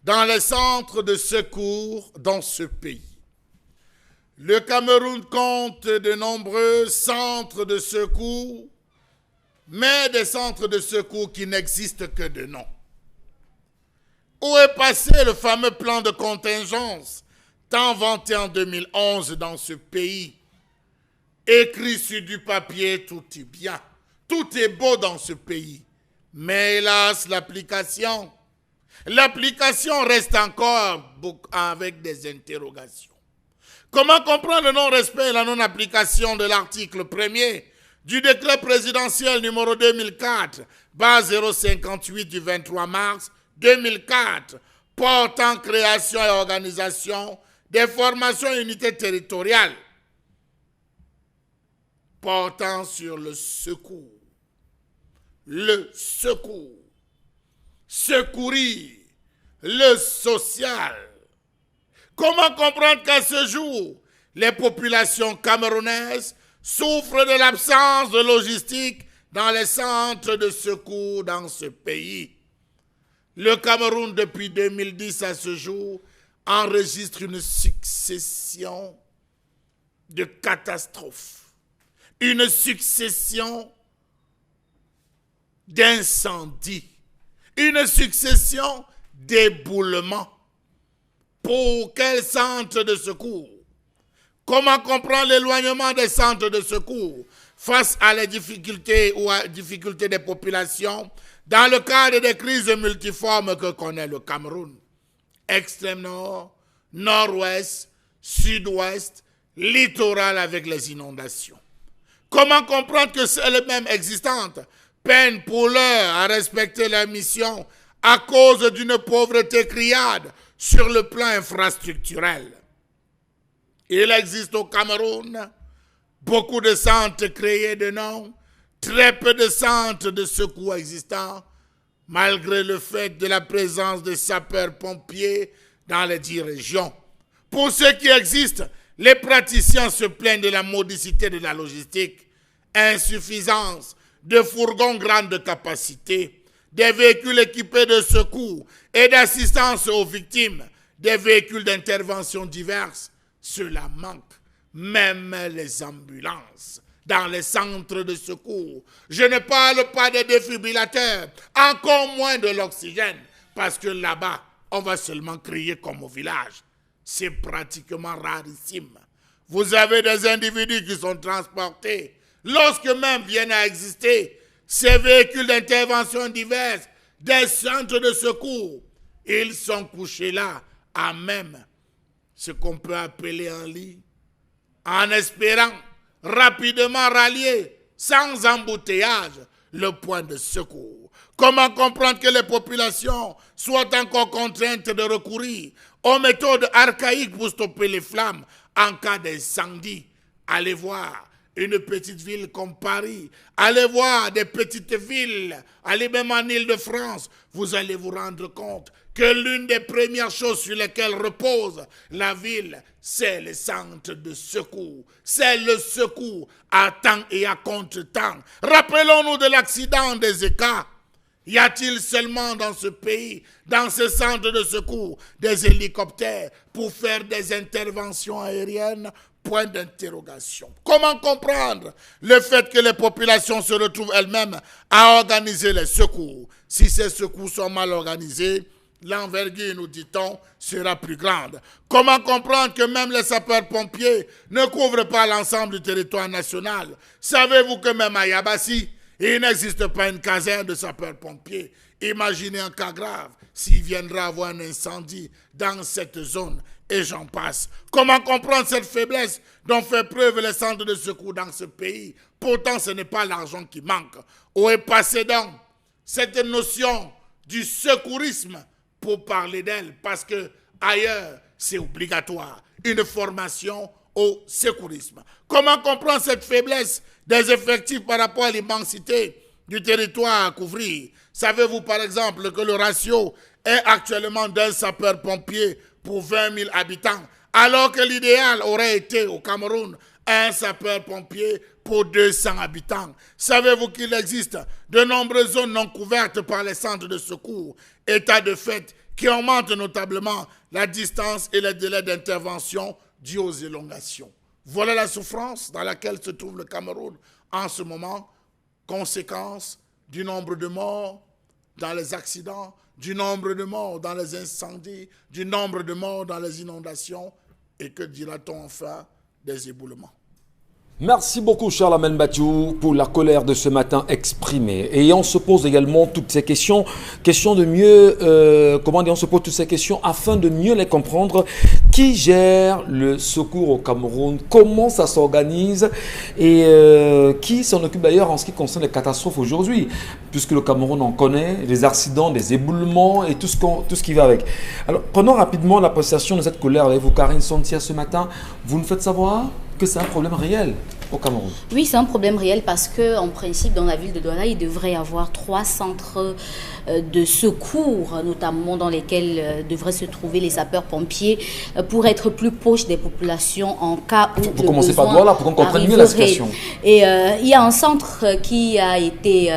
dans les centres de secours dans ce pays. Le Cameroun compte de nombreux centres de secours, mais des centres de secours qui n'existent que de nom. Où est passé le fameux plan de contingence tant vanté en 2011 dans ce pays? Écrit sur du papier, tout est bien, tout est beau dans ce pays. Mais hélas, l'application reste encore avec des interrogations. Comment comprendre le non-respect et la non-application de l'article 1er du décret présidentiel numéro 2004, base 058 du 23 mars 2004, portant création et organisation des formations et unités territoriales, portant sur le secours. Le secours. Secourir. Le social. Comment comprendre qu'à ce jour, les populations camerounaises souffrent de l'absence de logistique dans les centres de secours dans ce pays? Le Cameroun, depuis 2010 à ce jour, enregistre une succession de catastrophes, une succession d'incendies, une succession d'éboulements. Pour quel centre de secours? Comment comprendre l'éloignement des centres de secours face à les difficultés ou à difficultés des populations dans le cadre des crises multiformes que connaît le Cameroun? Extrême nord, nord-ouest, sud-ouest, littoral avec les inondations. Comment comprendre que celles-mêmes existantes peinent pour l'heure à respecter leur mission à cause d'une pauvreté criarde sur le plan infrastructurel? Il existe au Cameroun beaucoup de centres créés de nom, très peu de centres de secours existants, malgré le fait de la présence de sapeurs-pompiers dans les 10 régions. Pour ceux qui existent, les praticiens se plaignent de la modicité de la logistique, insuffisance de fourgons grande capacité, des véhicules équipés de secours et d'assistance aux victimes, des véhicules d'intervention diverses. Cela manque, même les ambulances dans les centres de secours. Je ne parle pas des défibrillateurs, encore moins de l'oxygène, parce que là-bas, on va seulement crier comme au village. C'est pratiquement rarissime. Vous avez des individus qui sont transportés. Lorsque même viennent à exister ces véhicules d'intervention diverses, des centres de secours, ils sont couchés là, à même ce qu'on peut appeler un lit, en espérant rapidement rallier, sans embouteillage, le point de secours. Comment comprendre que les populations soient encore contraintes de recourir aux méthodes archaïques pour stopper les flammes, en cas d'incendie. Allez voir une petite ville comme Paris, allez voir des petites villes, allez même en Île-de-France, vous allez vous rendre compte que l'une des premières choses sur lesquelles repose la ville, c'est les centres de secours. C'est le secours à temps et à contre-temps. Rappelons-nous de l'accident des ECA. Y a-t-il seulement dans ce pays, dans ce centre de secours, des hélicoptères pour faire des interventions aériennes? Point d'interrogation. Comment comprendre le fait que les populations se retrouvent elles-mêmes à organiser les secours? Si ces secours sont mal organisés, l'envergure, nous dit-on, sera plus grande. Comment comprendre que même les sapeurs-pompiers ne couvrent pas l'ensemble du territoire national? Savez-vous que même à Yabassi, il n'existe pas une caserne de sapeurs-pompiers? Imaginez un cas grave s'il viendra avoir un incendie dans cette zone, et j'en passe. Comment comprendre cette faiblesse dont fait preuve les centres de secours dans ce pays? Pourtant, ce n'est pas l'argent qui manque. Où est passée donc cette notion du secourisme pour parler d'elle? Parce que ailleurs, c'est obligatoire. Une formation au secourisme. Comment comprendre cette faiblesse des effectifs par rapport à l'immensité du territoire à couvrir? Savez-vous par exemple que le ratio est actuellement d'un sapeur-pompier pour 20 000 habitants, alors que l'idéal aurait été au Cameroun un sapeur-pompier pour 200 habitants? Savez-vous qu'il existe de nombreuses zones non couvertes par les centres de secours, état de fait qui augmente notablement la distance et les délais d'intervention dus aux élongations? Voilà la souffrance dans laquelle se trouve le Cameroun en ce moment, conséquence du nombre de morts dans les accidents, du nombre de morts dans les incendies, du nombre de morts dans les inondations, et que dira-t-on enfin des éboulements. Merci beaucoup Charles Amen Batiou pour la colère de ce matin exprimée. Et on se pose également toutes ces questions, de mieux, on se pose toutes ces questions afin de mieux les comprendre. Qui gère le secours au Cameroun? Comment ça s'organise? Et qui s'en occupe d'ailleurs en ce qui concerne les catastrophes aujourd'hui? Puisque le Cameroun en connaît, les accidents, les éboulements et tout ce qui va avec. Alors prenons rapidement l'appréciation de cette colère avec vous, Karine Sontia, ce matin. Vous nous faites savoir que c'est un problème réel au Cameroun. Oui, c'est un problème réel parce qu'en principe, dans la ville de Douala, il devrait y avoir 3 centres de secours, notamment dans lesquels devraient se trouver les sapeurs-pompiers pour être plus proches des populations en cas où pour commencer par Douala, pour qu'on comprenne mieux la situation. Et il y a un centre qui a été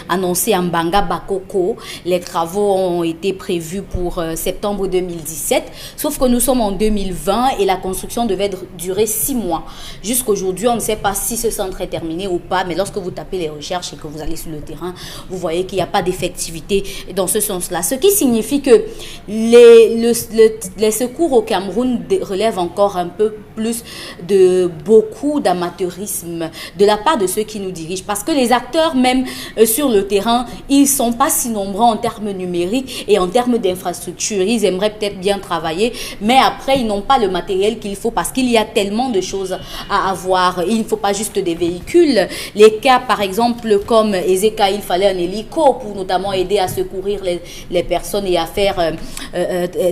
annoncé en Banga Bakoko. Les travaux ont été prévus pour septembre 2017, sauf que nous sommes en 2020 et la construction devait durer 6 mois. Jusqu'aujourd'hui, on ne sait pas si ce centre est terminé ou pas, mais lorsque vous tapez les recherches et que vous allez sur le terrain, vous voyez qu'il n'y a pas d'effectivité dans ce sens-là. Ce qui signifie que les secours au Cameroun relèvent encore un peu plus de beaucoup d'amateurisme de la part de ceux qui nous dirigent. Parce que les acteurs, même sur le terrain, ils ne sont pas si nombreux en termes numériques et en termes d'infrastructure. Ils aimeraient peut-être bien travailler, mais après, ils n'ont pas le matériel qu'il faut parce qu'il y a tellement de choses à avoir. Il ne faut pas juste des véhicules. Les cas, par exemple, comme Ezeka, il fallait un hélico pour notamment aider à secourir les personnes et à faire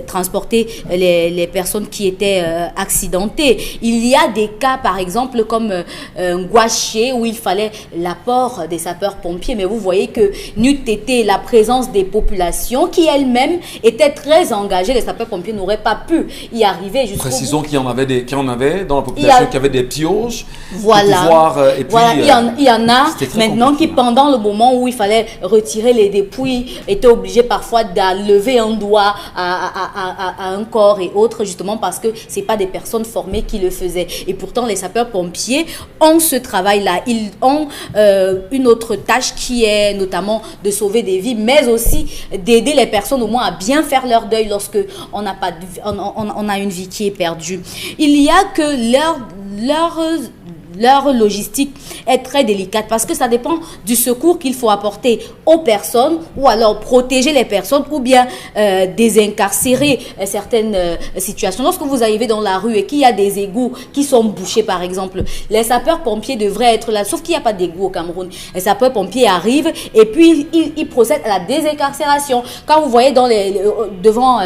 transporter les personnes qui étaient accidentées. Il y a des cas, par exemple, comme Ngouaché, où il fallait l'apport des sapeurs-pompiers. Mais vous voyez que n'eût été la présence des populations qui elles-mêmes étaient très engagées, les sapeurs-pompiers n'auraient pas pu y arriver jusqu'au bout. Précisons qu'il y en avait dans la population qui avait des pioches. Voilà. Pour pouvoir, et puis, voilà. Il y en a maintenant qui, compliqué. pendant le moment où il fallait retirer les dépouilles, étaient obligés parfois d'enlever un doigt à un corps et autres, justement parce que ce n'est pas des personnes formées qui le faisaient. Et pourtant, les sapeurs-pompiers ont ce travail-là. Ils ont une autre tâche qui est notamment de sauver des vies, mais aussi d'aider les personnes au moins à bien faire leur deuil lorsque on a une vie qui est perdue. Il y a que leur logistique est très délicate parce que ça dépend du secours qu'il faut apporter aux personnes ou alors protéger les personnes ou bien désincarcérer certaines situations. Lorsque vous arrivez dans la rue et qu'il y a des égouts qui sont bouchés par exemple, les sapeurs-pompiers devraient être là, sauf qu'il n'y a pas d'égouts au Cameroun. Les sapeurs-pompiers arrivent et puis ils procèdent à la désincarcération. Quand vous voyez devant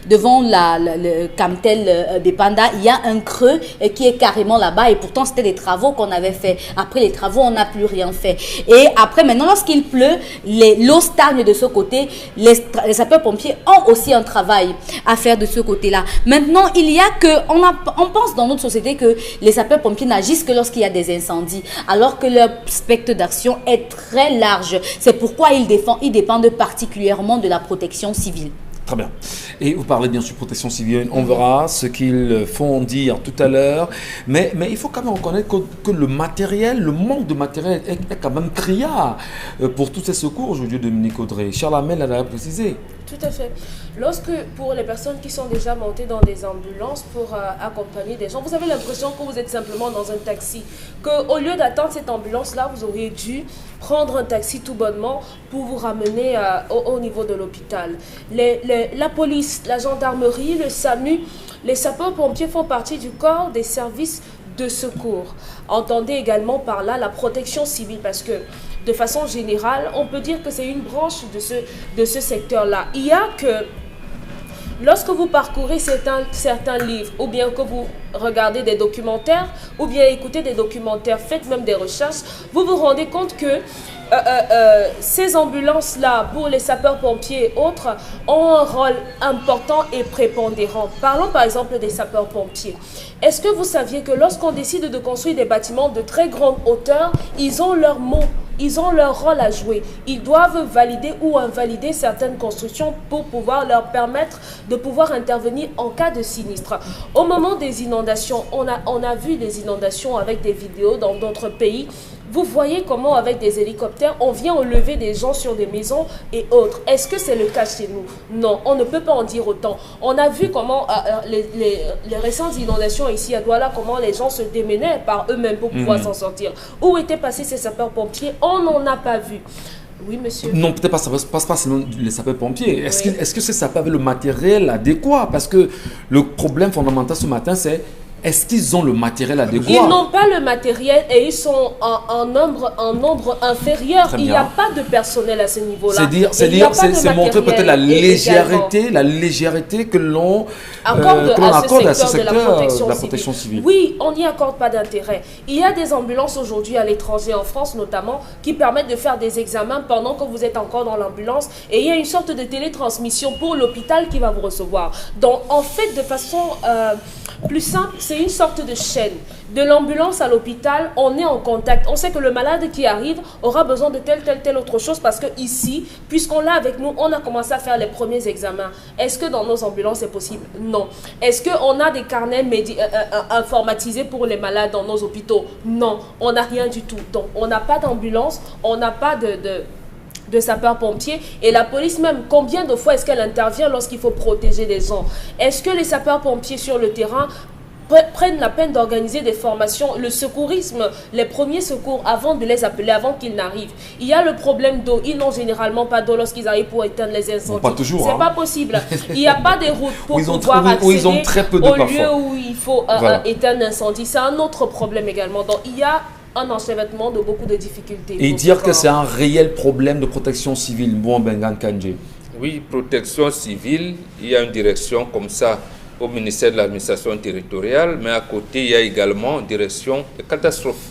devant le Camtel Bepanda, il y a un creux qui est carrément là-bas. Et pourtant, c'était des travaux qu'on avait fait. Après les travaux, on n'a plus rien fait. Et après, maintenant, lorsqu'il pleut, l'eau stagne de ce côté. Les sapeurs-pompiers ont aussi un travail à faire de ce côté-là. Maintenant, il y a que, on pense dans notre société que les sapeurs-pompiers n'agissent que lorsqu'il y a des incendies, alors que leur spectre d'action est très large. C'est pourquoi ils dépendent particulièrement de la protection civile. Très bien. Et vous parlez bien sûr de protection civile, on verra ce qu'ils font dire tout à l'heure, mais il faut quand même reconnaître que le matériel, le manque de matériel est quand même criard pour tous ces secours aujourd'hui, Dominique Audrey. Charles Hamel l'a précisé. Tout à fait. Lorsque, pour les personnes qui sont déjà montées dans des ambulances pour accompagner des gens, vous avez l'impression que vous êtes simplement dans un taxi, qu'au lieu d'attendre cette ambulance-là, vous auriez dû prendre un taxi tout bonnement pour vous ramener au niveau de l'hôpital. La police, la gendarmerie, le SAMU, les sapeurs-pompiers font partie du corps des services de secours. Entendez également par là la protection civile, parce que de façon générale, on peut dire que c'est une branche de ce secteur-là. Il y a que lorsque vous parcourez certains livres, ou bien que vous regardez des documentaires, ou bien écoutez des documentaires, faites même des recherches, vous vous rendez compte que ces ambulances-là, pour les sapeurs-pompiers et autres, ont un rôle important et prépondérant. Parlons par exemple des sapeurs-pompiers. Est-ce que vous saviez que lorsqu'on décide de construire des bâtiments de très grande hauteur, ils ont leur mot, ils ont leur rôle à jouer. Ils doivent valider ou invalider certaines constructions pour pouvoir leur permettre de pouvoir intervenir en cas de sinistre. Au moment des inondations, on a vu des inondations avec des vidéos dans d'autres pays. Vous voyez comment avec des hélicoptères, on vient enlever des gens sur des maisons et autres. Est-ce que c'est le cas chez nous? Non, on ne peut pas en dire autant. On a vu comment les récentes inondations ici à Douala, comment les gens se démenaient par eux-mêmes pour pouvoir s'en sortir. Où étaient passés ces sapeurs-pompiers? On n'en a pas vu. Oui, monsieur. Non, peut-être pas, ça ne passe pas seulement les sapeurs-pompiers. Est-ce que ces sapeurs avaient le matériel adéquat? Parce que le problème fondamental ce matin, c'est est-ce qu'ils ont le matériel adéquat? Ils n'ont pas le matériel et ils sont en nombre inférieur. Il n'y a pas de personnel à ce niveau-là. C'est montrer peut-être la légèreté que l'on accorde à ce secteur de la protection civile. Oui, on n'y accorde pas d'intérêt. Il y a des ambulances aujourd'hui à l'étranger, en France notamment, qui permettent de faire des examens pendant que vous êtes encore dans l'ambulance. Et il y a une sorte de télétransmission pour l'hôpital qui va vous recevoir. Donc, en fait, de façon plus simple, c'est une sorte de chaîne. De l'ambulance à l'hôpital, on est en contact. On sait que le malade qui arrive aura besoin de telle autre chose parce que ici, puisqu'on l'a avec nous, on a commencé à faire les premiers examens. Est-ce que dans nos ambulances, c'est possible? Non. Est-ce qu'on a des carnets informatisés pour les malades dans nos hôpitaux? Non. On n'a rien du tout. Donc, on n'a pas d'ambulance, on n'a pas de sapeurs-pompiers. Et la police même, combien de fois est-ce qu'elle intervient lorsqu'il faut protéger les gens? Est-ce que les sapeurs-pompiers sur le terrain prennent la peine d'organiser des formations, le secourisme, les premiers secours avant de les appeler, avant qu'ils n'arrivent? Il y a le problème d'eau. Ils n'ont généralement pas d'eau lorsqu'ils arrivent pour éteindre les incendies. Pas toujours. C'est pas possible. Il n'y a pas de routes pour pouvoir accéder au lieu où il faut éteindre l'incendie. C'est un autre problème également. Donc il y a un enchevêtrement de beaucoup de difficultés. Et dire que c'est un réel problème de protection civile. Mbouambengan Kandji. Oui, protection civile, il y a une direction comme ça au ministère de l'administration territoriale, mais à côté, il y a également une direction de catastrophe.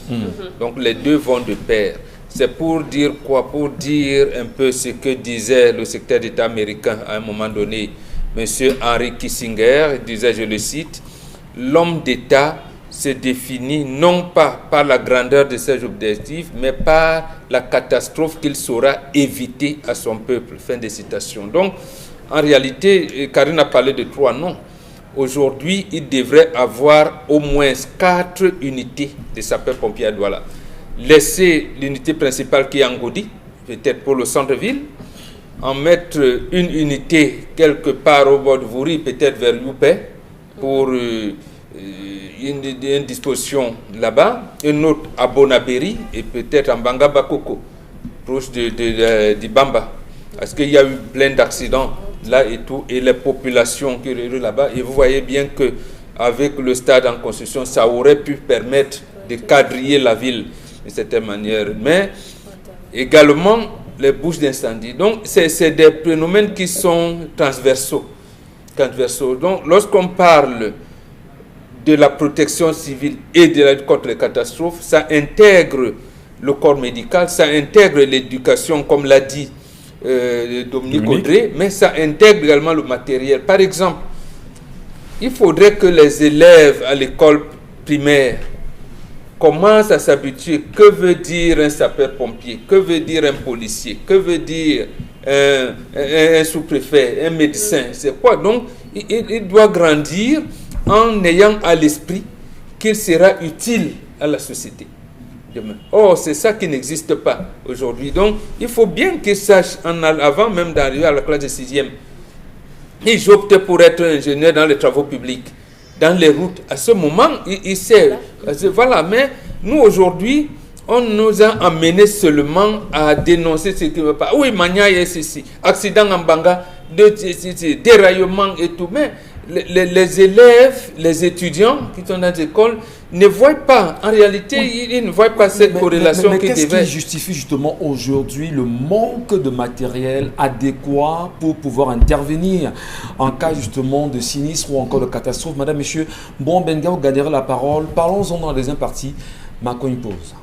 Donc les deux vont de pair. C'est pour dire quoi? Pour dire un peu ce que disait le secrétaire d'État américain à un moment donné, M. Henry Kissinger. Il disait, je le cite, « L'homme d'État se définit non pas par la grandeur de ses objectifs, mais par la catastrophe qu'il saura éviter à son peuple. » Fin de citation. Donc, en réalité, Karine a parlé de 3 noms. Aujourd'hui, il devrait avoir au moins 4 unités de sapeurs-pompiers à Douala. Laisser l'unité principale qui est en Godi, peut-être pour le centre-ville, en mettre une unité quelque part au bord de Vouri, peut-être vers Loupé, pour une disposition là-bas, une autre à Bonaberi et peut-être en Banga Bakoko, proche de Bamba. Parce qu'il y a eu plein d'accidents là et tout, et les populations qui sont là-bas. Et vous voyez bien qu'avec le stade en construction, ça aurait pu permettre de quadriller la ville de cette manière. Mais également les bouches d'incendie. Donc, c'est des phénomènes qui sont transversaux. transversaux. Donc, lorsqu'on parle de la protection civile et de la lutte contre les catastrophes, ça intègre le corps médical, ça intègre l'éducation, comme l'a dit Dominique Audrey, mais ça intègre également le matériel. Par exemple, il faudrait que les élèves à l'école primaire commencent à s'habituer. Que veut dire un sapeur-pompier? Que veut dire un policier? Que veut dire un sous-préfet, un médecin? C'est quoi? Donc, il doit grandir en ayant à l'esprit qu'il sera utile à la société demain. Or, c'est ça qui n'existe pas aujourd'hui. Donc, il faut bien qu'il sache, avant même d'arriver à la classe de 6e, et j'optais pour être ingénieur dans les travaux publics, dans les routes. À ce moment, il sait. Voilà, mais nous, aujourd'hui, on nous a amené seulement à dénoncer ce qui ne va pas. Oui, Mania est ceci, accident en Banga, déraillement et tout. Mais les élèves, les étudiants qui sont dans les écoles ne voient pas, en réalité, ils ne voient pas cette corrélation qui devait. Qu'est-ce qui justifie justement aujourd'hui le manque de matériel adéquat pour pouvoir intervenir en cas justement de sinistre ou encore de catastrophe? Madame, Monsieur, bon, Benga, vous gagnerez la parole. Parlons-en dans la deuxième partie. Marquons une pause.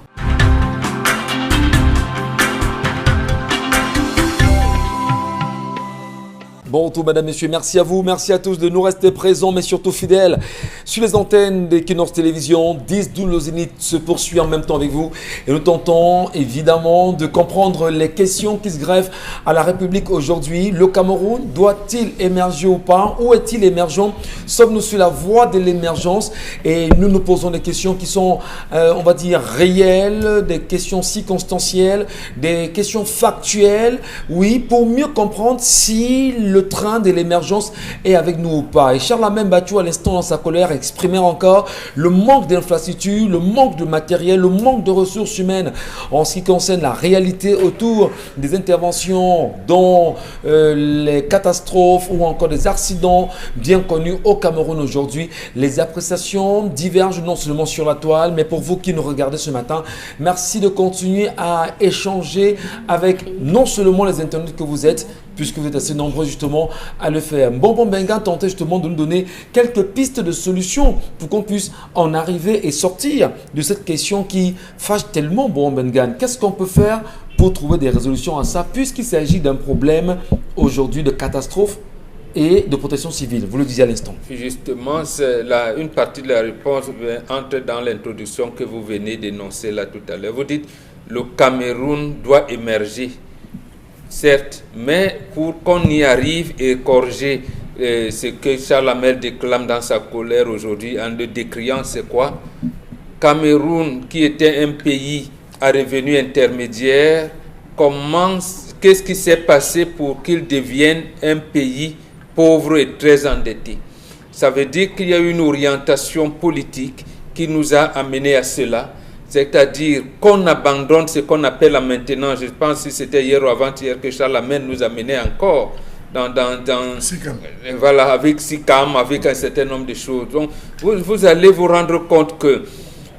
Bon retour, mesdames, messieurs, merci à vous, merci à tous de nous rester présents, mais surtout fidèles sur les antennes d'Equinox Télévision. 10-12 le Zénith se poursuit en même temps avec vous et nous tentons évidemment de comprendre les questions qui se greffent à la République aujourd'hui. Le Cameroun doit-il émerger ou pas? Où est-il émergent? Sommes-nous sur la voie de l'émergence? Et nous nous posons des questions qui sont, on va dire, réelles, des questions circonstancielles, des questions factuelles, oui, pour mieux comprendre si le train de l'émergence est avec nous ou pas. Et Charles-Amène Bachou, à l'instant, dans sa colère, exprimait encore le manque d'infrastructures, le manque de matériel, le manque de ressources humaines en ce qui concerne la réalité autour des interventions dans les catastrophes ou encore des accidents bien connus au Cameroun aujourd'hui. Les appréciations divergent non seulement sur la toile, mais pour vous qui nous regardez ce matin, merci de continuer à échanger avec non seulement les internautes que vous êtes, puisque vous êtes assez nombreux justement à le faire. Bon Benga tentait justement de nous donner quelques pistes de solutions pour qu'on puisse en arriver et sortir de cette question qui fâche tellement Bon Benga. Qu'est-ce qu'on peut faire pour trouver des résolutions à ça, puisqu'il s'agit d'un problème aujourd'hui de catastrophe et de protection civile, vous le disiez à l'instant. Justement, une partie de la réponse entre dans l'introduction que vous venez d'énoncer là tout à l'heure. Vous dites le Cameroun doit émerger. Certes, mais pour qu'on y arrive et corriger ce que Charles Amel déclame dans sa colère aujourd'hui en le décriant, c'est quoi? Cameroun, qui était un pays à revenu intermédiaire, qu'est-ce qui s'est passé pour qu'il devienne un pays pauvre et très endetté? Ça veut dire qu'il y a une orientation politique qui nous a amené à cela. C'est-à-dire qu'on abandonne ce qu'on appelle la maintenance. Je pense que c'était hier ou avant-hier que Charles Amène nous amenait encore voilà, avec SICAM, avec un certain nombre de choses. Donc, vous allez vous rendre compte que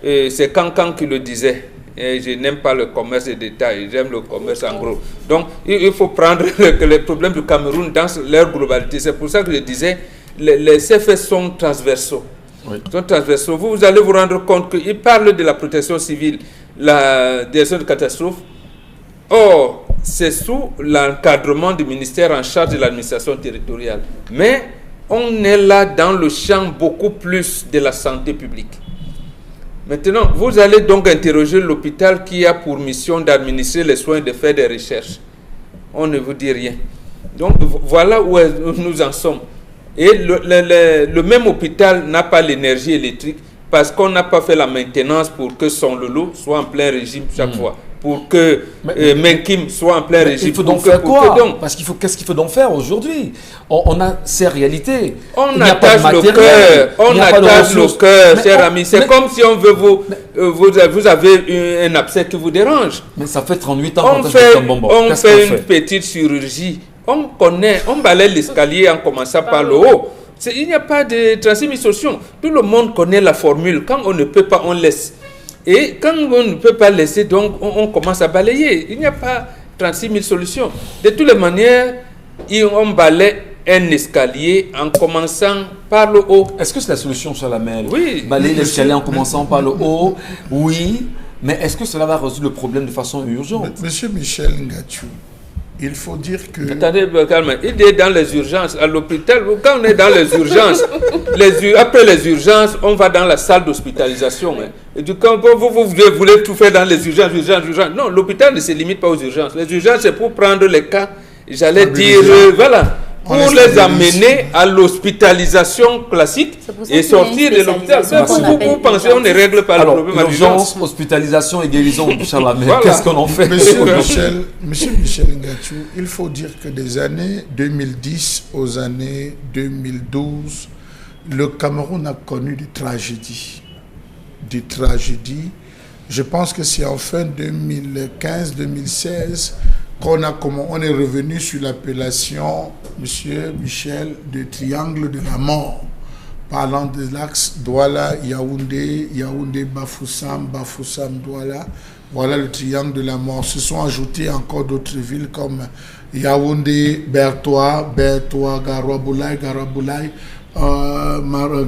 c'est Cancan qui le disait. Et je n'aime pas le commerce de détail, j'aime le commerce en gros. Donc, il faut prendre les problèmes du Cameroun dans leur globalité. C'est pour ça que je disais, les effets sont transversaux. Oui. Sont transversaux. Vous allez vous rendre compte qu'il parle de la protection civile, la direction de catastrophe. Or, c'est sous l'encadrement du ministère en charge de l'administration territoriale. Mais on est là dans le champ beaucoup plus de la santé publique. Maintenant, vous allez donc interroger l'hôpital qui a pour mission d'administrer les soins et de faire des recherches. On ne vous dit rien. Donc, voilà où nous en sommes. Et le même hôpital n'a pas l'énergie électrique parce qu'on n'a pas fait la maintenance pour que son lolo soit en plein régime chaque fois. Pour que Menkim soit en plein régime. Il faut donc faire quoi? Parce qu'il faut, qu'est-ce qu'il faut donc faire aujourd'hui? On a ces réalités. On attache le cœur. On attache le cœur, cher ami. C'est comme si on veut vous avez un abcès qui vous dérange. Mais ça fait 38 ans qu'on fait une petite chirurgie. On connaît, on balaye l'escalier en commençant par le haut. Il n'y a pas de 36 000 solutions. Tout le monde connaît la formule. Quand on ne peut pas, on laisse. Et quand on ne peut pas laisser, donc on commence à balayer. Il n'y a pas 36 000 solutions. De toutes les manières, on balaye un escalier en commençant par le haut. Est-ce que c'est la solution, Chalamel? Oui. Balayer l'escalier en commençant par le haut, oui. Mais est-ce que cela va résoudre le problème de façon urgente? Monsieur Michel Ngachou, il faut dire que... Attendez, calme. Il est dans les urgences. À l'hôpital, quand on est dans les urgences, après les urgences, on va dans la salle d'hospitalisation. Hein. Et du coup, vous voulez tout faire dans les urgences. Non, l'hôpital ne se limite pas aux urgences. Les urgences, c'est pour prendre les cas, j'allais dire, voilà, pour les amener à l'hospitalisation classique et sortir de l'hôpital. Vous pensez qu'on ne règle pas le problème à l'urgence? Hospitalisation et guérison, Chalamel. Voilà. Qu'est-ce qu'on en fait? Monsieur Michel Ngachou, il faut dire que des années 2010 aux années 2012, le Cameroun a connu des tragédies. Des tragédies. Je pense que c'est en fin 2015-2016 qu'on est revenu sur l'appellation, Monsieur Michel, de triangle de la mort, parlant de l'axe Douala-Yaoundé, Yaoundé-Bafoussam, Bafoussam-Douala. Voilà le triangle de la mort. Se sont ajoutés encore d'autres villes comme Yaoundé, Bertois, Garoua-Boulaye,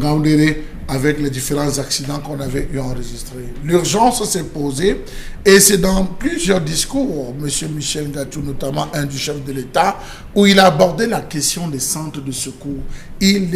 Gaoundéré, avec les différents accidents qu'on avait eu enregistrés. L'urgence s'est posée et c'est dans plusieurs discours, M. Michel Ngachou, notamment un du chef de l'État, où il a abordé la question des centres de secours. Il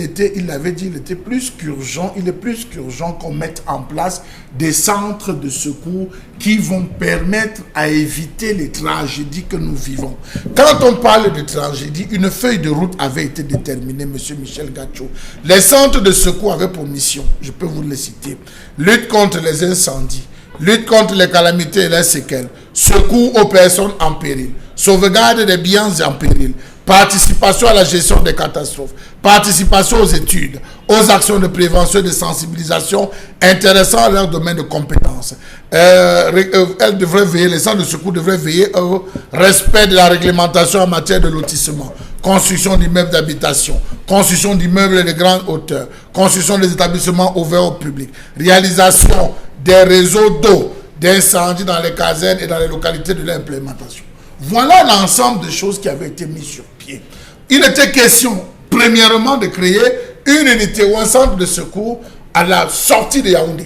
avait dit qu'il était plus qu'urgent, il est plus qu'urgent qu'on mette en place des centres de secours qui vont permettre à éviter les tragédies que nous vivons. Quand on parle de tragédie, une feuille de route avait été déterminée, M. Michel Ngachou. Les centres de secours avaient pour mission, je peux vous les citer, lutte contre les incendies, lutte contre les calamités et les séquelles, secours aux personnes en péril, sauvegarde des biens en péril, participation à la gestion des catastrophes, participation aux études, aux actions de prévention et de sensibilisation intéressant à leur domaine de compétences. Elle devrait veiller, les centres de secours devraient veiller au respect de la réglementation en matière de lotissement, construction d'immeubles d'habitation, construction d'immeubles de grande hauteur, construction des établissements ouverts au public, réalisation des réseaux d'eau, d'incendie dans les casernes et dans les localités de l'implémentation. Voilà l'ensemble de choses qui avaient été mises sur pied. Il était question, premièrement, de créer une unité ou un centre de secours à la sortie de Yaoundé,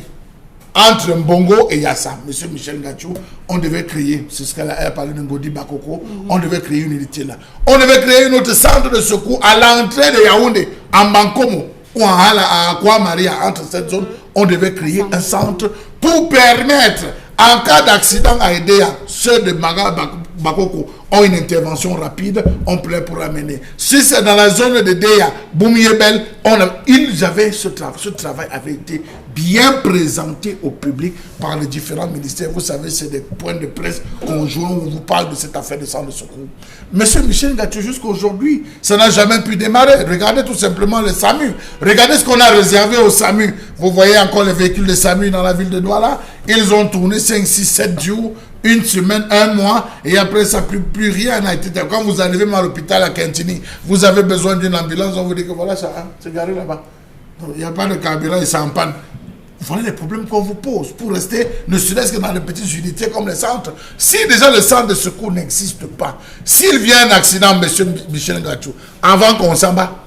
entre Mbongo et Yassam. Monsieur Michel Ngachou, on devait créer, c'est ce qu'elle a parlé de Ngodi Bakoko, on devait créer une unité là. On devait créer un autre centre de secours à l'entrée de Yaoundé, en Bankomo ou à Kouamaria, entre cette zone. On devait créer un centre pour permettre, en cas d'accident à Edea, ceux de Bakoko ont une intervention rapide, on peut pour l'amener. Si c'est dans la zone de Deya, Boumiebel, ce travail avait été bien présenté au public par les différents ministères. Vous savez, c'est des points de presse conjoints où on vous parle de cette affaire de centre de secours. Monsieur Michel Ngachou, jusqu'aujourd'hui, ça n'a jamais pu démarrer. Regardez tout simplement le SAMU. Regardez ce qu'on a réservé au SAMU. Vous voyez encore les véhicules de SAMU dans la ville de Douala. Ils ont tourné 5, 6, 7 jours, une semaine, un mois, et après ça, plus rien n'a été. Quand vous arrivez à l'hôpital à Kentini, vous avez besoin d'une ambulance, on vous dit que voilà, ça, hein, c'est garé là-bas. Il n'y a pas de carburant et c'est en panne. Voilà les problèmes qu'on vous pose pour rester, ne serait-ce que dans les petites unités comme les centres. Si déjà le centre de secours n'existe pas, s'il vient un accident, monsieur Michel Ngachou, avant qu'on s'en bat,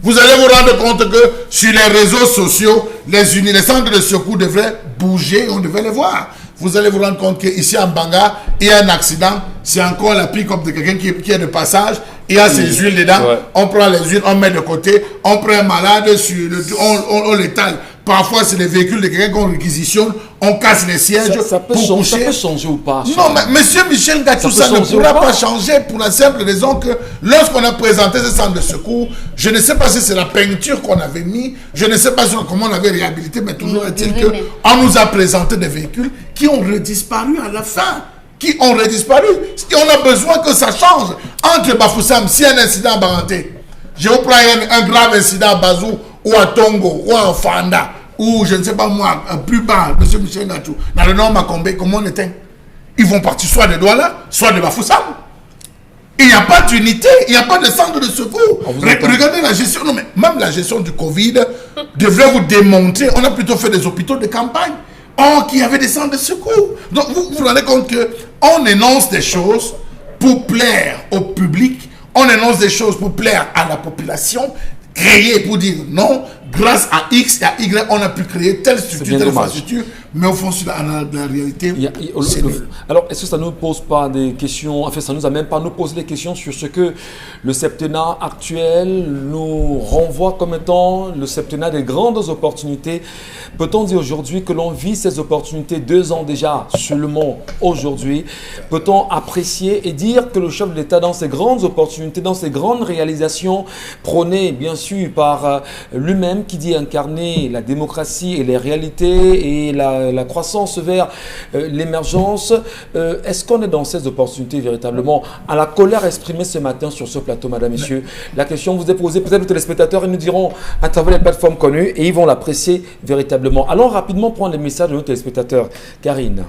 vous allez vous rendre compte que sur les réseaux sociaux, les centres de secours devraient bouger, on devait les voir. Vous allez vous rendre compte qu'ici en Banga, il y a un accident, c'est encore la pick-up de quelqu'un qui est de passage, il y a ses huiles dedans, on prend les huiles, on met de côté, on prend un malade, on l'étale. Parfois, c'est les véhicules de quelqu'un qu'on réquisitionne, on casse les sièges. Ça peut changer ou pas? Non, mais monsieur Michel Ngachou, ça ne pourra pas changer pour la simple raison que lorsqu'on a présenté ce centre de secours, je ne sais pas si c'est la peinture qu'on avait mis, je ne sais pas comment on avait réhabilité, mais toujours est-il qu'on nous a présenté des véhicules qui ont redisparu à la fin. Qui ont redisparu. Et on a besoin que ça change. Entre Bafoussam, si un incident à Baranté, je vous prends un grave incident à Bazou, ou à Tongo, ou à Fanda, ou je ne sais pas moi, plus bas, monsieur Michel Ngachou, dans le nord Makombe, comment on éteint? Ils vont partir soit de Douala, soit de Bafoussam. Il n'y a pas d'unité, il n'y a pas de centre de secours. Regardez la gestion, non mais même la gestion du Covid devrait vous démontrer, on a plutôt fait des hôpitaux de campagne. Or, qu'il y avait des centres de secours. Donc, vous vous rendez compte qu'on énonce des choses pour plaire au public. On énonce des choses pour plaire à la population, créer pour dire non, grâce à X et à Y, on a pu créer telle structure, telle infrastructure, mais au fond, sur la réalité, c'est nul. Alors, est-ce que ça ne nous pose pas des questions, enfin, ça ne nous amène pas à nous poser des questions sur ce que le septennat actuel nous renvoie comme étant le septennat des grandes opportunités? Peut-on dire aujourd'hui que l'on vit ces opportunités 2 ans déjà seulement aujourd'hui? Peut-on apprécier et dire que le chef de l'État, dans ses grandes opportunités, dans ses grandes réalisations, prônées bien sûr par lui-même, qui dit incarner la démocratie et les réalités et la croissance vers l'émergence, est-ce qu'on est dans ces opportunités véritablement? À la colère exprimée ce matin sur ce plateau, madame, messieurs, la question vous est posée, peut-être aux téléspectateurs, ils nous diront à travers les plateformes connues et ils vont l'apprécier véritablement. Allons rapidement prendre les messages de nos téléspectateurs. Karine.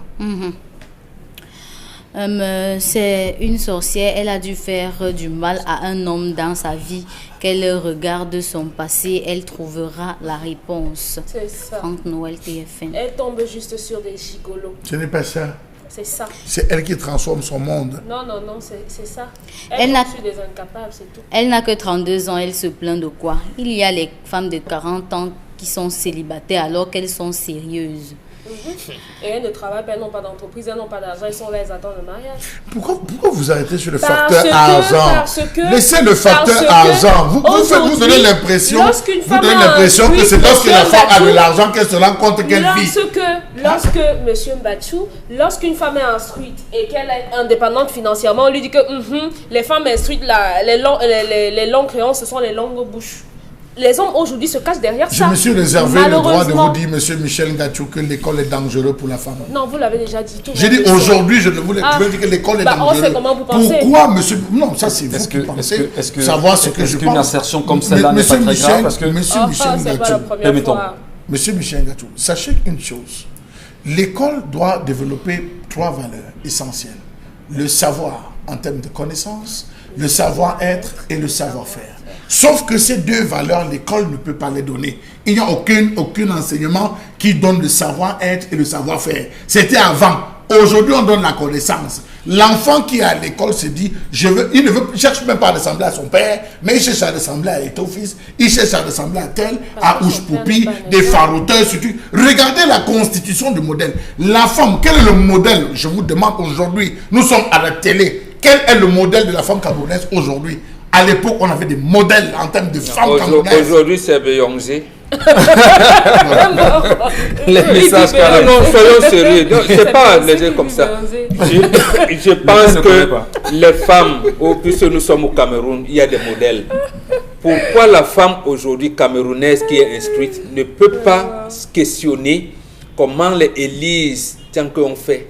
C'est une sorcière, elle a dû faire du mal à un homme dans sa vie. Qu'elle regarde son passé, elle trouvera la réponse. C'est ça. Franck Noël, TFN. Elle tombe juste sur des gigolos. Ce n'est pas ça. C'est ça. C'est elle qui transforme son monde. Non, c'est ça. Elle n'a des incapables, c'est tout. Elle n'a que 32 ans, elle se plaint de quoi? Il y a les femmes de 40 ans qui sont célibataires alors qu'elles sont sérieuses. Et elles ne travaillent pas, elles n'ont pas d'entreprise, elles n'ont pas d'argent, elles sont là, elles attendent le mariage. Pourquoi vous arrêtez sur le facteur argent? Laissez le facteur parce que argent. Vous donnez l'impression que c'est lorsque la femme a de l'argent qu'elle se rend compte qu'elle vit. Lorsque M. Mbachou, lorsqu'une femme est instruite et qu'elle est indépendante financièrement, on lui dit que les femmes instruites, les longues créances, ce sont les longues bouches. Les hommes aujourd'hui se cachent derrière ça. Je me suis réservé le droit de vous dire, M. Michel Ngachou, que l'école est dangereuse pour la femme. Non, vous l'avez déjà dit. J'ai dit aujourd'hui, je ne voulais pas dire que l'école est dangereuse. On sait comment vous pensez. Pourquoi, monsieur? Non, ça c'est vous qui pensez. Savoir ce que je pense. Est-ce qu'une assertion comme celle-là n'est pas très grave? Parce que Monsieur Michel Ngachou, sachez une chose. L'école doit développer 3 valeurs essentielles. Le savoir en termes de connaissances, le savoir-être et le savoir-faire. Sauf que ces 2 valeurs, l'école ne peut pas les donner. Il n'y a aucun enseignement qui donne le savoir-être et le savoir-faire. C'était avant. Aujourd'hui, on donne la connaissance. L'enfant qui est à l'école se dit, il ne cherche même pas à ressembler à son père, mais il cherche à ressembler à Etofis, il cherche à ressembler à tel, à Ouche-Poupi, des farouteurs, surtout. Regardez la constitution du modèle. La femme, quel est le modèle? Je vous demande aujourd'hui, nous sommes à la télé. Quel est le modèle de la femme camerounaise aujourd'hui? À l'époque, on avait des modèles en termes de femmes camerounaises. Aujourd'hui, c'est Beyoncé. Les messages, non, soyons sérieux. C'est pas léger comme ça. Je pense que les femmes, puisque nous sommes au Cameroun, il y a des modèles. Pourquoi la femme aujourd'hui camerounaise qui est instruite ne peut pas se questionner comment les Élise, tant qu'on fait,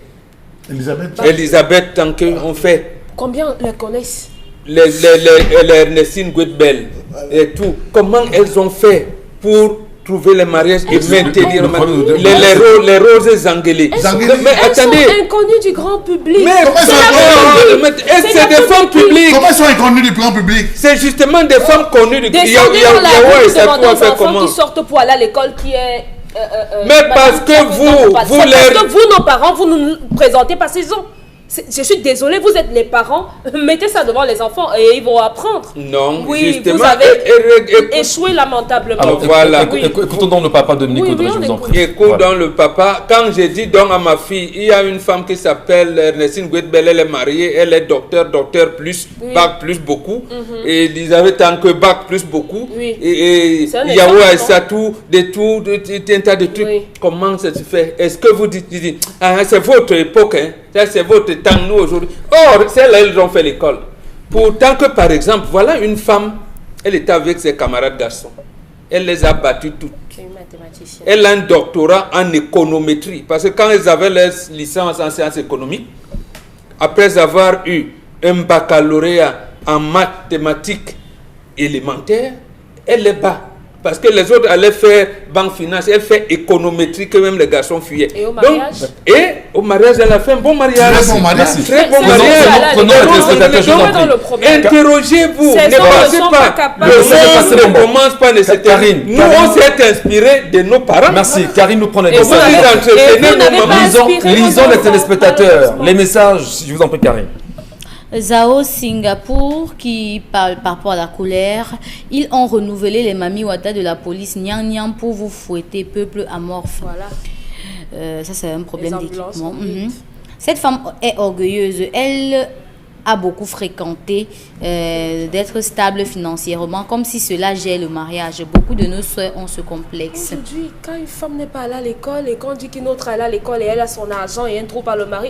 Elisabeth, tant qu'on fait. Combien les connaissent? Les Ernestine Guetbel et tout, comment elles ont fait pour trouver les mariages et maintenir les roses angélées. Mais elles sont inconnues du grand public. Mais c'est des femmes publiques. Comment elles sont inconnues du grand public? C'est justement des femmes connues du grand public. Demandez aux enfants qui sortent pour aller à l'école qui est... mais parce que vous, nos parents, vous nous présentez pas ces ans. Je suis désolée, vous êtes les parents, mettez ça devant les enfants et ils vont apprendre. Non, oui, justement, vous avez échoué lamentablement. Alors, voilà. Écoutons donc le papa Dominique Audrey, je vous en prie. Écoute donc le papa. Quand j'ai dit donc à ma fille, il y a une femme qui s'appelle Ernestine Guetbel, elle est mariée, elle est docteur plus, bac plus beaucoup. Et Elisabeth tant que bac plus beaucoup. Et Yahoo Aïssatou, un tas de trucs. Comment ça se fait? Est-ce que vous dites, c'est votre époque, hein? C'est votre temps, nous aujourd'hui. Or, celles-là, elles ont fait l'école. Pourtant que, par exemple, voilà une femme, elle était avec ses camarades garçons. Elle les a battus toutes. Elle a un doctorat en économétrie. Parce que quand elles avaient leur licence en sciences économiques, après avoir eu un baccalauréat en mathématiques élémentaires, elle les bat. Parce que les autres allaient faire banque finance, elle fait économétrie que même les garçons fuyaient. Et au mariage? Au mariage, elle a fait un bon mariage. Très bon mariage. Très bon mariage. Interrogez-vous. Ne pensez pas. Le monde ne commence pas nécessairement. Nous, on s'est inspiré de nos parents. Merci. Karine nous prend les messages. Lisons les téléspectateurs. Les messages, je vous en prie, Karine. Zao Singapour qui parle par rapport à la colère. Ils ont renouvelé les Mami Wata de la police Nyang Nyang pour vous fouetter, peuple amorphe. Voilà. Ça, c'est un problème d'équipement. Oui. Cette femme est orgueilleuse. Elle a beaucoup fréquenté d'être stable financièrement, comme si cela gère le mariage. Beaucoup de nos soeurs ont ce complexe. Aujourd'hui, quand une femme n'est pas allée à l'école et qu'on dit qu'une autre est allée à l'école et elle a son argent et un trou par le mari,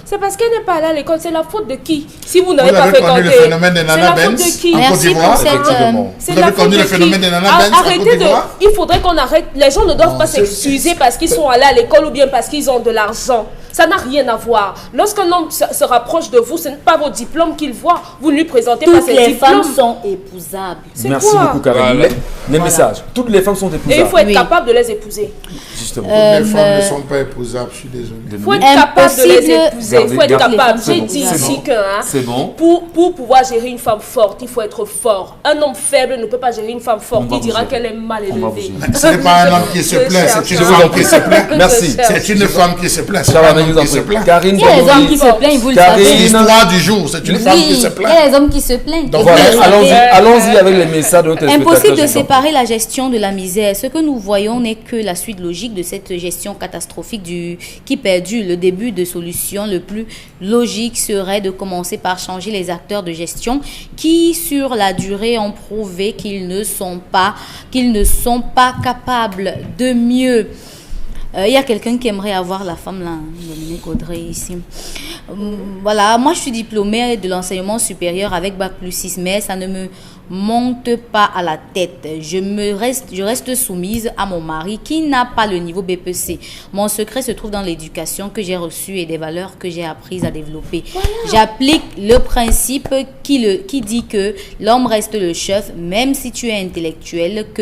c'est parce qu'elle n'est pas allée à l'école. C'est la faute de qui? Si vous n'avez pas fréquenté, le phénomène des c'est Nana la faute Benz de qui? en Côte d'Ivoire. C'est Vous la avez faute connu de le phénomène qui? des Nana Benz en Côte d'Ivoire? Il faudrait qu'on arrête. Les gens ne doivent pas s'excuser parce qu'ils sont allés à l'école ou bien parce qu'ils ont de l'argent. Ça n'a rien à voir. Lorsqu'un homme se rapproche de vous, ce n'est pas vos diplômes qu'il voit. Vous ne lui présentez pas ses diplômes. Toutes les femmes sont épousables. Merci beaucoup, Karine. Voilà. Les messages. Toutes les femmes sont épousables. Et il faut être capable de les épouser. Justement. Les femmes ne sont pas épousables, je suis désolé. Il faut être capable de les épouser. Il faut être Gardez, capable. c'est J'ai bon, dit c'est ici bon. que C'est bon. pour pouvoir gérer une femme forte, il faut être fort. Un homme faible ne peut pas gérer une femme forte. On va Il dira vous qu'elle est mal On va vous élevée. aider. Ce n'est pas un homme qui se plaint, c'est une Je femme qui se plaint. Merci. C'est une femme qui se plaint, c'est Charles, pas un je homme vous en qui se prie. plaint. Karine, Il y a les hommes qui Bambouli. se plaignent, vous le Karine. C'est savez. l'histoire du jour, c'est une femme qui se Il y plaint. a les hommes qui se plaignent. Donc Et voilà, vous le savez. allons-y avec les messages de notre téléspectateur. Impossible de je vous en prie. séparer la gestion de la misère. Ce que nous voyons n'est que la suite logique de cette gestion catastrophique qui perdure. Le début de solution le plus logique serait de commencer par changer les acteurs de gestion qui, sur la durée, ont prouvé qu'ils ne sont pas capables de mieux. Il y a quelqu'un qui aimerait avoir la femme là, Dominique Audrey ici. Voilà, moi je suis diplômée de l'enseignement supérieur avec bac plus 6, mais ça ne me monte pas à la tête. Je reste soumise à mon mari qui n'a pas le niveau BPC. Mon secret se trouve dans l'éducation que j'ai reçue et des valeurs que j'ai apprises à développer. Voilà. J'applique le principe qui dit que l'homme reste le chef, même si tu es intellectuel, que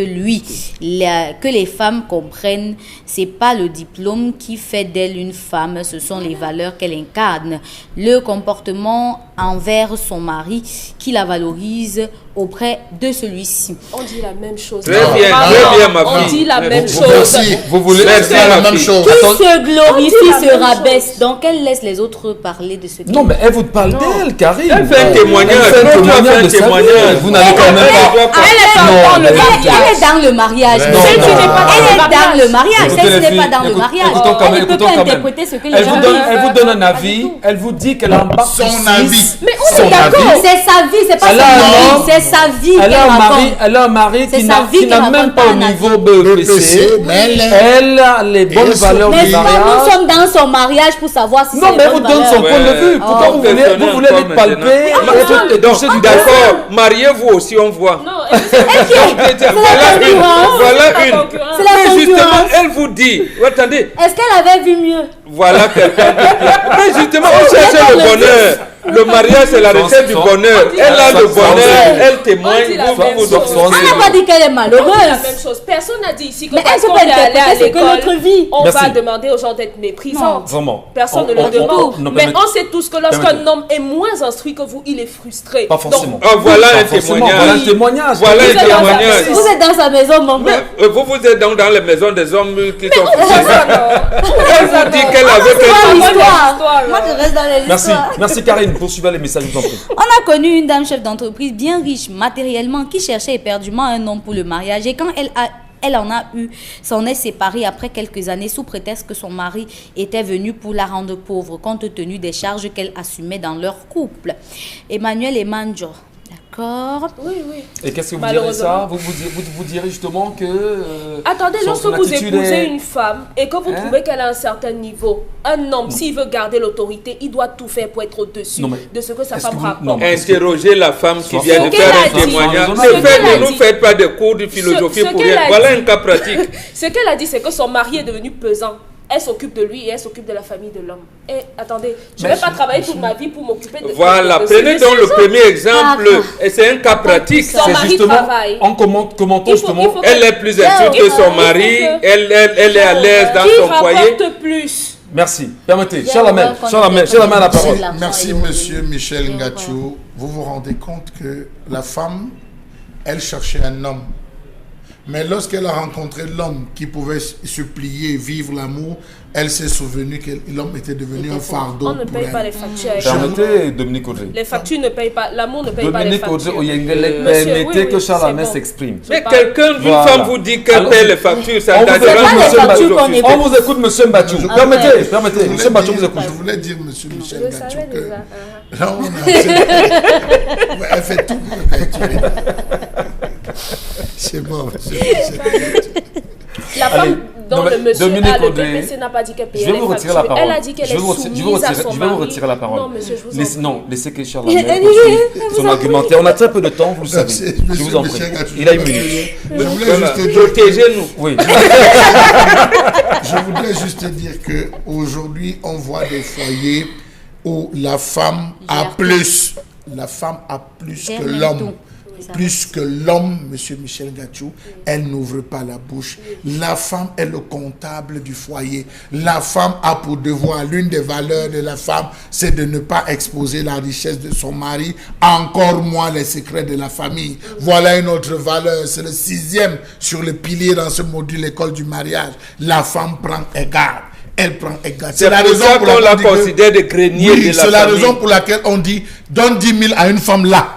les femmes comprennent, c'est pas le diplôme qui fait d'elle une femme, ce sont les valeurs qu'elle incarne. Le comportement envers son mari qui la valorise auprès de celui-ci. On dit la même chose. Très bien, ma fille. On dit la même chose. Merci. Vous voulez faire la même chose. Qui se glorifie se rabaisse. Donc elle laisse les autres parler de ce qu'ils Non, mais elle vous parle d'elle, Karine. Elle fait un témoignage. Elle fait un témoignage de sa vie. Vous n'allez quand même pas. Elle est dans le mariage. Non, Elle non, est non. dans le mariage. Écoutez, Celle-ci les n'est pas filles, dans le mariage. écoutons quand même, Elle ne peut écoutons pas quand même. interpréter ce que les gens disent. Elle vous donne un avis. Elle vous dit qu'elle a un bac Son plus avis. six. Mais on est d'accord. C'est sa vie, c'est pas son mari. C'est sa vie qu'elle raconte. Elle a un mari C'est qui sa vie n'a qu'elle même raconte pas au en niveau BEPC, BEPC. mais Elle a les bonnes valeurs Mais du ça, nous mariage. sommes dans son mariage pour savoir si Non, c'est mais les elle vous bonnes donne son valeurs. point de vue. Pourquoi vous voulez les palper et toucher du doigt? D'accord, mariez-vous aussi, on voit. Non, Voilà une. C'est la Mais justement, concurrence. elle vous dit, attendez, Est-ce qu'elle avait vu mieux? voilà quelqu'un. Mais justement, on cherche le bonheur. Le mariage, c'est la recette du bonheur. Elle a le bonheur, elle témoigne, vous On n'a pas dit qu'elle est on dit la malheureuse. même chose. Personne n'a dit ici que Mais parce elle qu'on peut est allé à interpréter ce que l'école, notre vie. on Merci. va demander aux gens d'être méprisants. Vraiment. Personne ne le demande. Mais on sait tous que lorsqu'un homme est moins instruit que vous, il est frustré. Pas forcément. Donc, Ah, voilà un Forcément, voilà un témoignage. témoignage. Voilà un Vous êtes dans témoignage. Vous êtes dans sa maison, maman. Vous êtes donc dans les maisons des hommes qui sont on voit ça, non. Elle vous dit qu'elle avait C'est quelque une chose. histoire. Moi, je reste dans les Merci. histoires. Merci Karine. Poursuivez les messages, je vous en prie. On a connu une dame chef d'entreprise bien riche matériellement qui cherchait éperdument un homme pour le mariage et quand elle en a eu, s'en est séparée après quelques années sous prétexte que son mari était venu pour la rendre pauvre compte tenu des charges qu'elle assumait dans leur couple. Emmanuel Emanjo. D'accord. Oui, oui. Et qu'est-ce que vous direz ça? Vous direz justement que... Attendez, lorsque son vous attitude épousez est- une femme et que vous Hein? trouvez qu'elle a un certain niveau, un homme, s'il veut garder l'autorité, il doit tout faire pour être au-dessus Non, mais de ce que sa est-ce femme que vous- rapporte. non, Interrogez la femme qui Ce vient de qu'elle faire a un dit. témoignage. Ce Ne qu'elle a nous dit. faites pas de cours de philosophie Ce pour qu'elle rien. a Voilà dit. un cas pratique. Ce qu'elle a dit, c'est que son mari est devenu pesant. Elle s'occupe de lui et elle s'occupe de la famille de l'homme. Et attendez, je ne vais pas travailler toute ma vie pour m'occuper de... Voilà, de prenez ces donc le gens. premier exemple. Ah, Et c'est un cas pratique. Son C'est mari justement, travaille. en commentons Il faut justement... que- Elle est plus instruite que son mari. Elle est à l'aise dans Qui son foyer. rapporte plus? Merci. Permettez. Bien, Charlemagne, on va Charlemagne, continuer. la parole. Merci, monsieur Michel Ngachou. Vous vous rendez compte que la femme, elle cherchait un homme. Mais lorsqu'elle a rencontré l'homme qui pouvait se plier, vivre l'amour, elle s'est souvenue que l'homme était devenu un fardeau. On ne paye pas les factures. Permettez, Dominique Audrey. Les factures ne payent pas, l'amour ne paye pas les factures. Dominique Audrey, permettez que Charles Amès s'exprime. Mais quelqu'un, une femme vous dit qu'elle paye les factures, ça On vous vous écoute, monsieur Mbachou. Permettez, monsieur Mbachou vous écoute. Je voulais dire, monsieur Michel Je Gachou, savais que déjà. là, on a... Elle fait tout pour le capturer. C'est bon, monsieur Michel Gachou. La femme dont le monsieur Dominique le Audrey, PPC n'a pas dit qu'elle je payait vais les vous retirer factures. la parole. Elle a dit qu'elle est soumise à son Je vais mari. vous retirer la parole. Non, monsieur, je vous en prie. Non, laissez que Charles Amès poursuive son argumentaire. On a très peu de temps, vous le savez. Je vous en prie. Il a une minute. Je voulais juste te dire... Protégez-nous. Oui. Je voudrais juste dire qu'aujourd'hui, on voit des foyers où la femme a plus. La femme a plus que l'homme. Plus que l'homme, monsieur Michel Gachou, elle n'ouvre pas la bouche. La femme est le comptable du foyer. La femme a pour devoir, l'une des valeurs de la femme, c'est de ne pas exposer la richesse de son mari, encore moins les secrets de la famille. Voilà une autre valeur, c'est le 6e sur le pilier dans ce module école du mariage. La femme prend égard. Elle prend égard. C'est la raison pour laquelle on la considère de grenier de la famille. C'est la raison pour laquelle on dit, donne 10 000 à une femme là.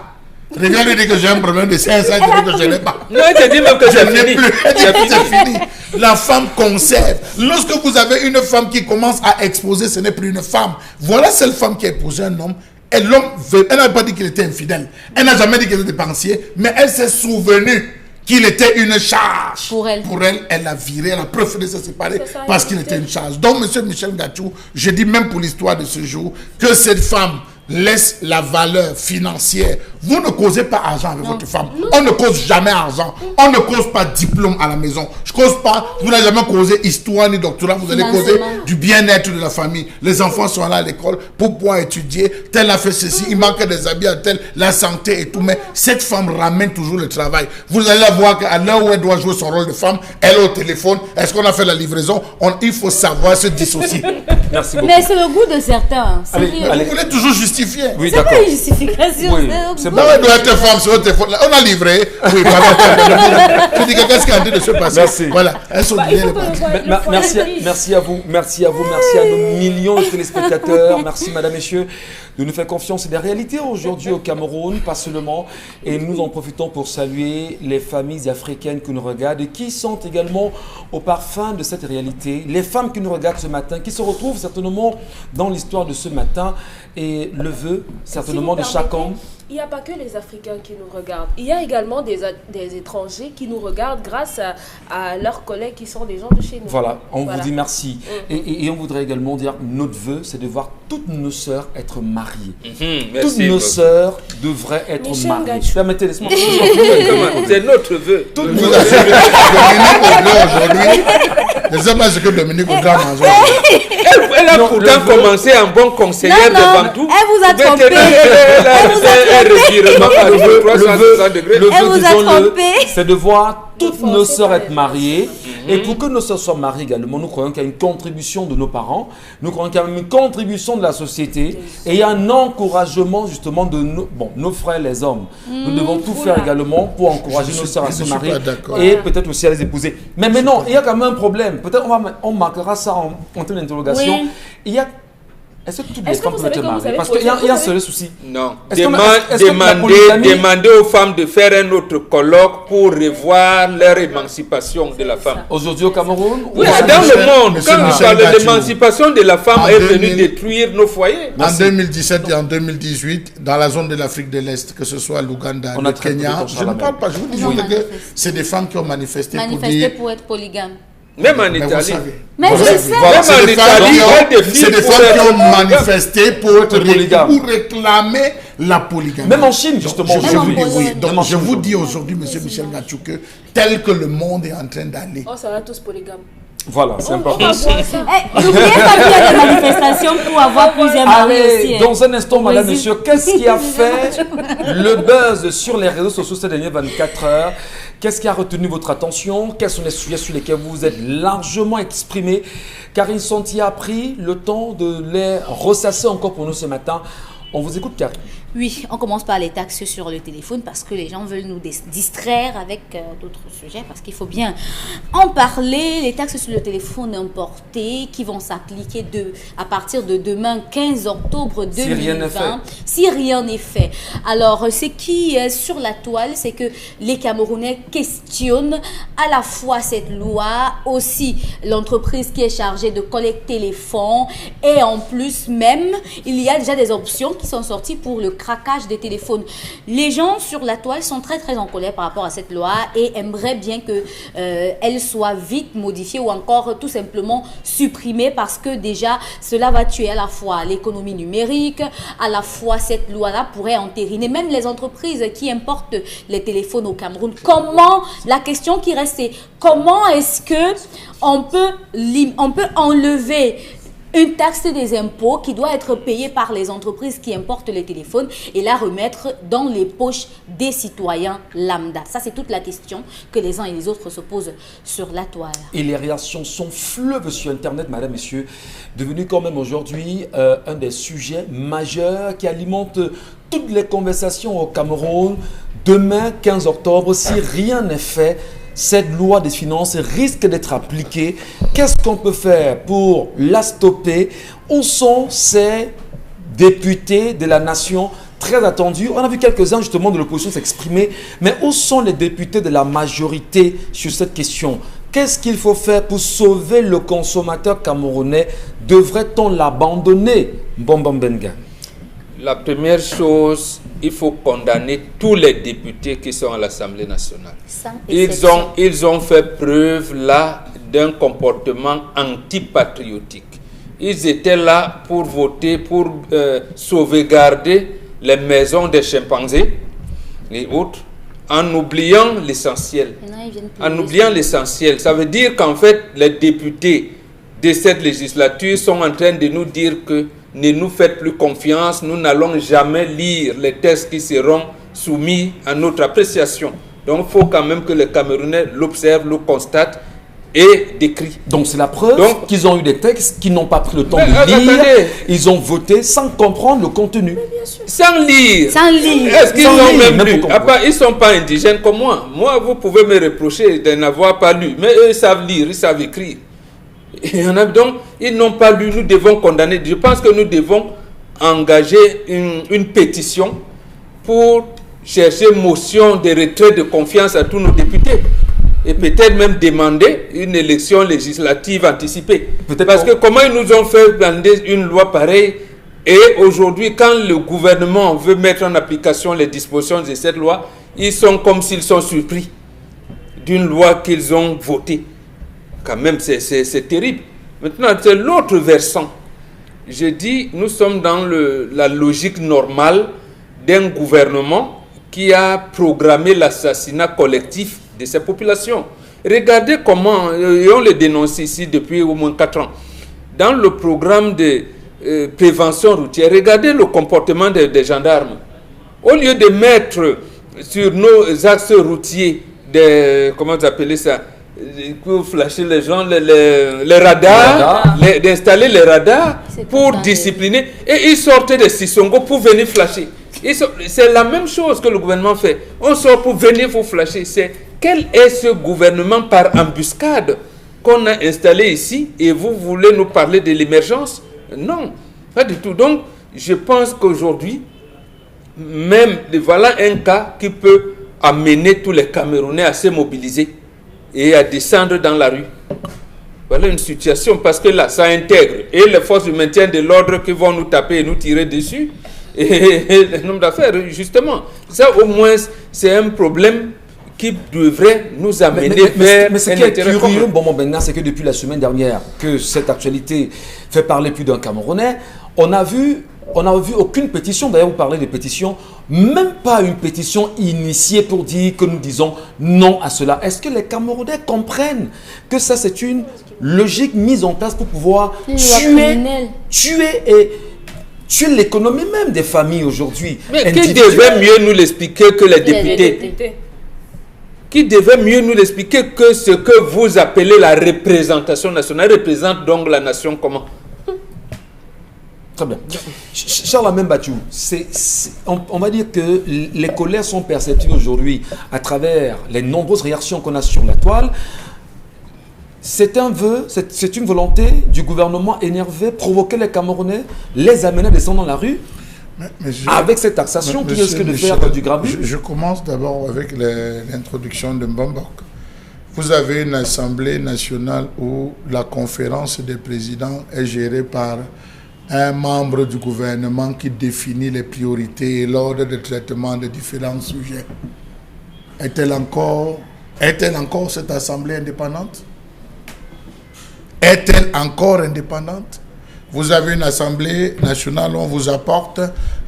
Reviens lui dire que j'ai un problème de 500, que je n'ai pas. Non, elle te dit même que c'est fini. C'est fini. La femme conserve. Lorsque vous avez une femme qui commence à exposer, ce n'est plus une femme. Voilà cette femme qui a épousé un homme. Et l'homme, elle n'a pas dit qu'il était infidèle. Elle n'a jamais dit qu'il était dépensier. Mais elle s'est souvenue qu'il était une charge. Pour elle, elle a viré, elle a préféré se séparer parce qu'il était une charge. Donc, monsieur Michel Gachou, je dis même pour l'histoire de ce jour, que cette femme laisse la valeur financière. Vous ne causez pas argent avec votre femme. On ne cause jamais argent. On ne cause pas diplôme à la maison. Je cause pas, vous n'avez jamais causé histoire ni doctorat. Vous allez causer du bien-être de la famille. Les enfants sont là à l'école pour pouvoir étudier. Tel a fait ceci, il manque des habits à tel, la santé et tout. Mais cette femme ramène toujours le travail. Vous allez la voir qu'à l'heure où elle doit jouer son rôle de femme, elle est au téléphone. Est-ce qu'on a fait la livraison? Il faut savoir se dissocier. Merci beaucoup. Mais c'est le goût de certains. Allez. Vous voulez toujours justifier. Oui, c'est pas une justification. Oui, c'est non, elle doit être femme, c'est votre téléphone. On a livré. Oui, je dis que qu'est-ce qui est en train de se passer? Merci. Voilà, elles sont bien. Merci à vous, merci à nos millions de téléspectateurs. Merci, madame, messieurs, de nous faire confiance. C'est des réalités aujourd'hui au Cameroun, pas seulement. Et nous en profitons pour saluer les familles africaines qui nous regardent et qui sont également au parfum de cette réalité. Les femmes qui nous regardent ce matin, qui se retrouvent certainement dans l'histoire de ce matin et le vœu certainement de chaque homme. Il n'y a pas que les Africains qui nous regardent. Il y a également des étrangers qui nous regardent grâce à leurs collègues qui sont des gens de chez nous. Voilà, on vous dit merci. Et on voudrait également dire, notre vœu, c'est de voir toutes nos sœurs être mariées. Toutes nos sœurs devraient être mariées. Permettez, laisse-moi. C'est notre vœu. Toutes nos sœurs aujourd'hui. Les hommes, c'est que Dominique Audrey a mangé. Elle a pourtant commencé en bon conseillère de Bantou. Elle vous a trompé. Le vœu, disons-le, c'est de voir toutes nos sœurs être mariées. Et pour que nos sœurs soient mariées également, nous croyons qu'il y a une contribution de nos parents, nous croyons qu'il y a une contribution de la société, et il y a un encouragement justement de nos frères les hommes. Nous devons tout faire également pour encourager nos sœurs à se marier et peut-être aussi à les épouser. Mais maintenant, il y a quand même un problème. Peut-être on marquera ça en termes d'interrogation. Oui. Il y a... Est-ce que toutes les femmes peuvent être mariées? Parce qu'il y a un seul souci. Non. Demandez aux femmes de faire un autre colloque pour revoir leur émancipation de la femme. Aujourd'hui au Cameroun? Oui, dans le monde. Quand nous parlons de l'émancipation de la femme, elle est venue détruire nos foyers. En 2017 et en 2018, dans la zone de l'Afrique de l'Est, que ce soit l'Ouganda, le Kenya, je ne parle pas, je vous dis que c'est des femmes qui ont manifesté pour être polygames. Même en Italie. Mais je sais. C'est des femmes qui ont manifesté pour réclamer la polygamie. Même en Chine, justement. Donc, je vous dis aujourd'hui, monsieur Michel Gachou, que tel que le monde est en train d'aller. Oh, ça va tous polygames. Voilà, c'est important. N'oubliez pas qu'il y a des manifestations pour avoir plusieurs maris aussi. Dans un instant, madame, monsieur, qu'est-ce qui a fait le buzz sur les réseaux sociaux ces dernières 24 heures? Qu'est-ce qui a retenu votre attention? Quels sont les sujets sur lesquels vous vous êtes largement exprimé? Karine Santi a pris le temps de les ressasser encore pour nous ce matin. On vous écoute, Karine. Oui, on commence par les taxes sur le téléphone parce que les gens veulent nous distraire avec d'autres sujets, parce qu'il faut bien en parler. Les taxes sur le téléphone importé qui vont s'appliquer à partir de demain 15 octobre 2020. Si rien n'est fait. Alors, ce qui est sur la toile, c'est que les Camerounais questionnent à la fois cette loi, aussi l'entreprise qui est chargée de collecter les fonds, et en plus même, il y a déjà des options qui sont sorties pour le craquage des téléphones. Les gens sur la toile sont très en colère par rapport à cette loi et aimeraient bien que elle soit vite modifiée ou encore tout simplement supprimée, parce que déjà cela va tuer à la fois l'économie numérique, à la fois cette loi-là pourrait entériner même les entreprises qui importent les téléphones au Cameroun. La question qui reste, c'est comment est-ce que on peut enlever une taxe des impôts qui doit être payée par les entreprises qui importent les téléphones et la remettre dans les poches des citoyens lambda. Ça, c'est toute la question que les uns et les autres se posent sur la toile. Et les réactions sont fleuves sur Internet, madame, messieurs, devenu quand même aujourd'hui un des sujets majeurs qui alimente toutes les conversations au Cameroun. Demain, 15 octobre, si rien n'est fait, cette loi des finances risque d'être appliquée. Qu'est-ce qu'on peut faire pour la stopper? Où sont ces députés de la nation très attendus? On a vu quelques-uns justement de l'opposition s'exprimer, mais où sont les députés de la majorité sur cette question? Qu'est-ce qu'il faut faire pour sauver le consommateur camerounais? Devrait-on l'abandonner, Bombam Benga? La première chose, il faut condamner tous les députés qui sont à l'Assemblée nationale. Ils ont fait preuve là d'un comportement antipatriotique. Ils étaient là pour voter, pour sauvegarder les maisons des chimpanzés et autres, en oubliant l'essentiel. Ça veut dire qu'en fait, les députés de cette législature sont en train de nous dire que ne nous faites plus confiance, nous n'allons jamais lire les textes qui seront soumis à notre appréciation. Donc il faut quand même que les Camerounais l'observent, le constatent et décrivent. Donc c'est la preuve qu'ils ont eu des textes qui n'ont pas pris le temps de lire. Attendez. Ils ont voté sans comprendre le contenu. Sans lire. Est-ce qu'ils ont même lu? Ils ne sont pas indigènes comme moi. Moi, vous pouvez me reprocher de n'avoir pas lu. Mais eux, ils savent lire, ils savent écrire. Donc, ils n'ont pas lu, nous devons condamner. Je pense que nous devons engager une pétition pour chercher motion de retrait de confiance à tous nos députés et peut-être même demander une élection législative anticipée. Parce que comment ils nous ont fait bander une loi pareille, et aujourd'hui, quand le gouvernement veut mettre en application les dispositions de cette loi, ils sont comme s'ils sont surpris d'une loi qu'ils ont votée. Quand même, c'est terrible. Maintenant, c'est l'autre versant. Je dis, nous sommes dans la logique normale d'un gouvernement qui a programmé l'assassinat collectif de ces populations. Regardez comment, et on le dénonce ici depuis au moins 4 ans, dans le programme de prévention routière, regardez le comportement des gendarmes. Au lieu de mettre sur nos axes routiers comment vous appelez ça, pour flasher les gens, les radars, d'installer les radars pour discipliner. Et ils sortaient de Sissongo pour venir flasher. C'est la même chose que le gouvernement fait. On sort pour venir vous flasher. Quel est ce gouvernement par embuscade qu'on a installé ici et vous voulez nous parler de l'émergence? Non, pas du tout. Donc, je pense qu'aujourd'hui, même voilà un cas qui peut amener tous les Camerounais à se mobiliser et à descendre dans la rue. Voilà une situation, parce que là, ça intègre et les forces de maintien de l'ordre qui vont nous taper et nous tirer dessus, et les hommes d'affaires, justement. Ça, au moins, c'est un problème qui devrait nous amener vers mais ce qui est curieux, c'est que depuis la semaine dernière, que cette actualité fait parler plus d'un Camerounais, on n'a vu aucune pétition. D'ailleurs, vous parlez de pétition, même pas une pétition initiée pour dire que nous disons non à cela. Est-ce que les Camerounais comprennent que ça, c'est une logique mise en place pour pouvoir tuer l'économie même des familles aujourd'hui? Mais qui devait mieux nous l'expliquer que les députés? Qui devait mieux nous l'expliquer que ce que vous appelez la représentation nationale représente donc la nation comment? Très bien. Charles Amem Bachou, on va dire que les colères sont perceptibles aujourd'hui à travers les nombreuses réactions qu'on a sur la toile. C'est un vœu, c'est une volonté du gouvernement énervé, provoquer les Camerounais, les amener à descendre dans la rue avec cette taxation qui risque de faire du grabuge. Je commence d'abord avec l'introduction de Mbambok. Vous avez une assemblée nationale où la conférence des présidents est gérée par un membre du gouvernement qui définit les priorités et l'ordre de traitement de différents sujets. Est-elle encore cette assemblée indépendante? Est-elle encore indépendante? Vous avez une assemblée nationale où on vous apporte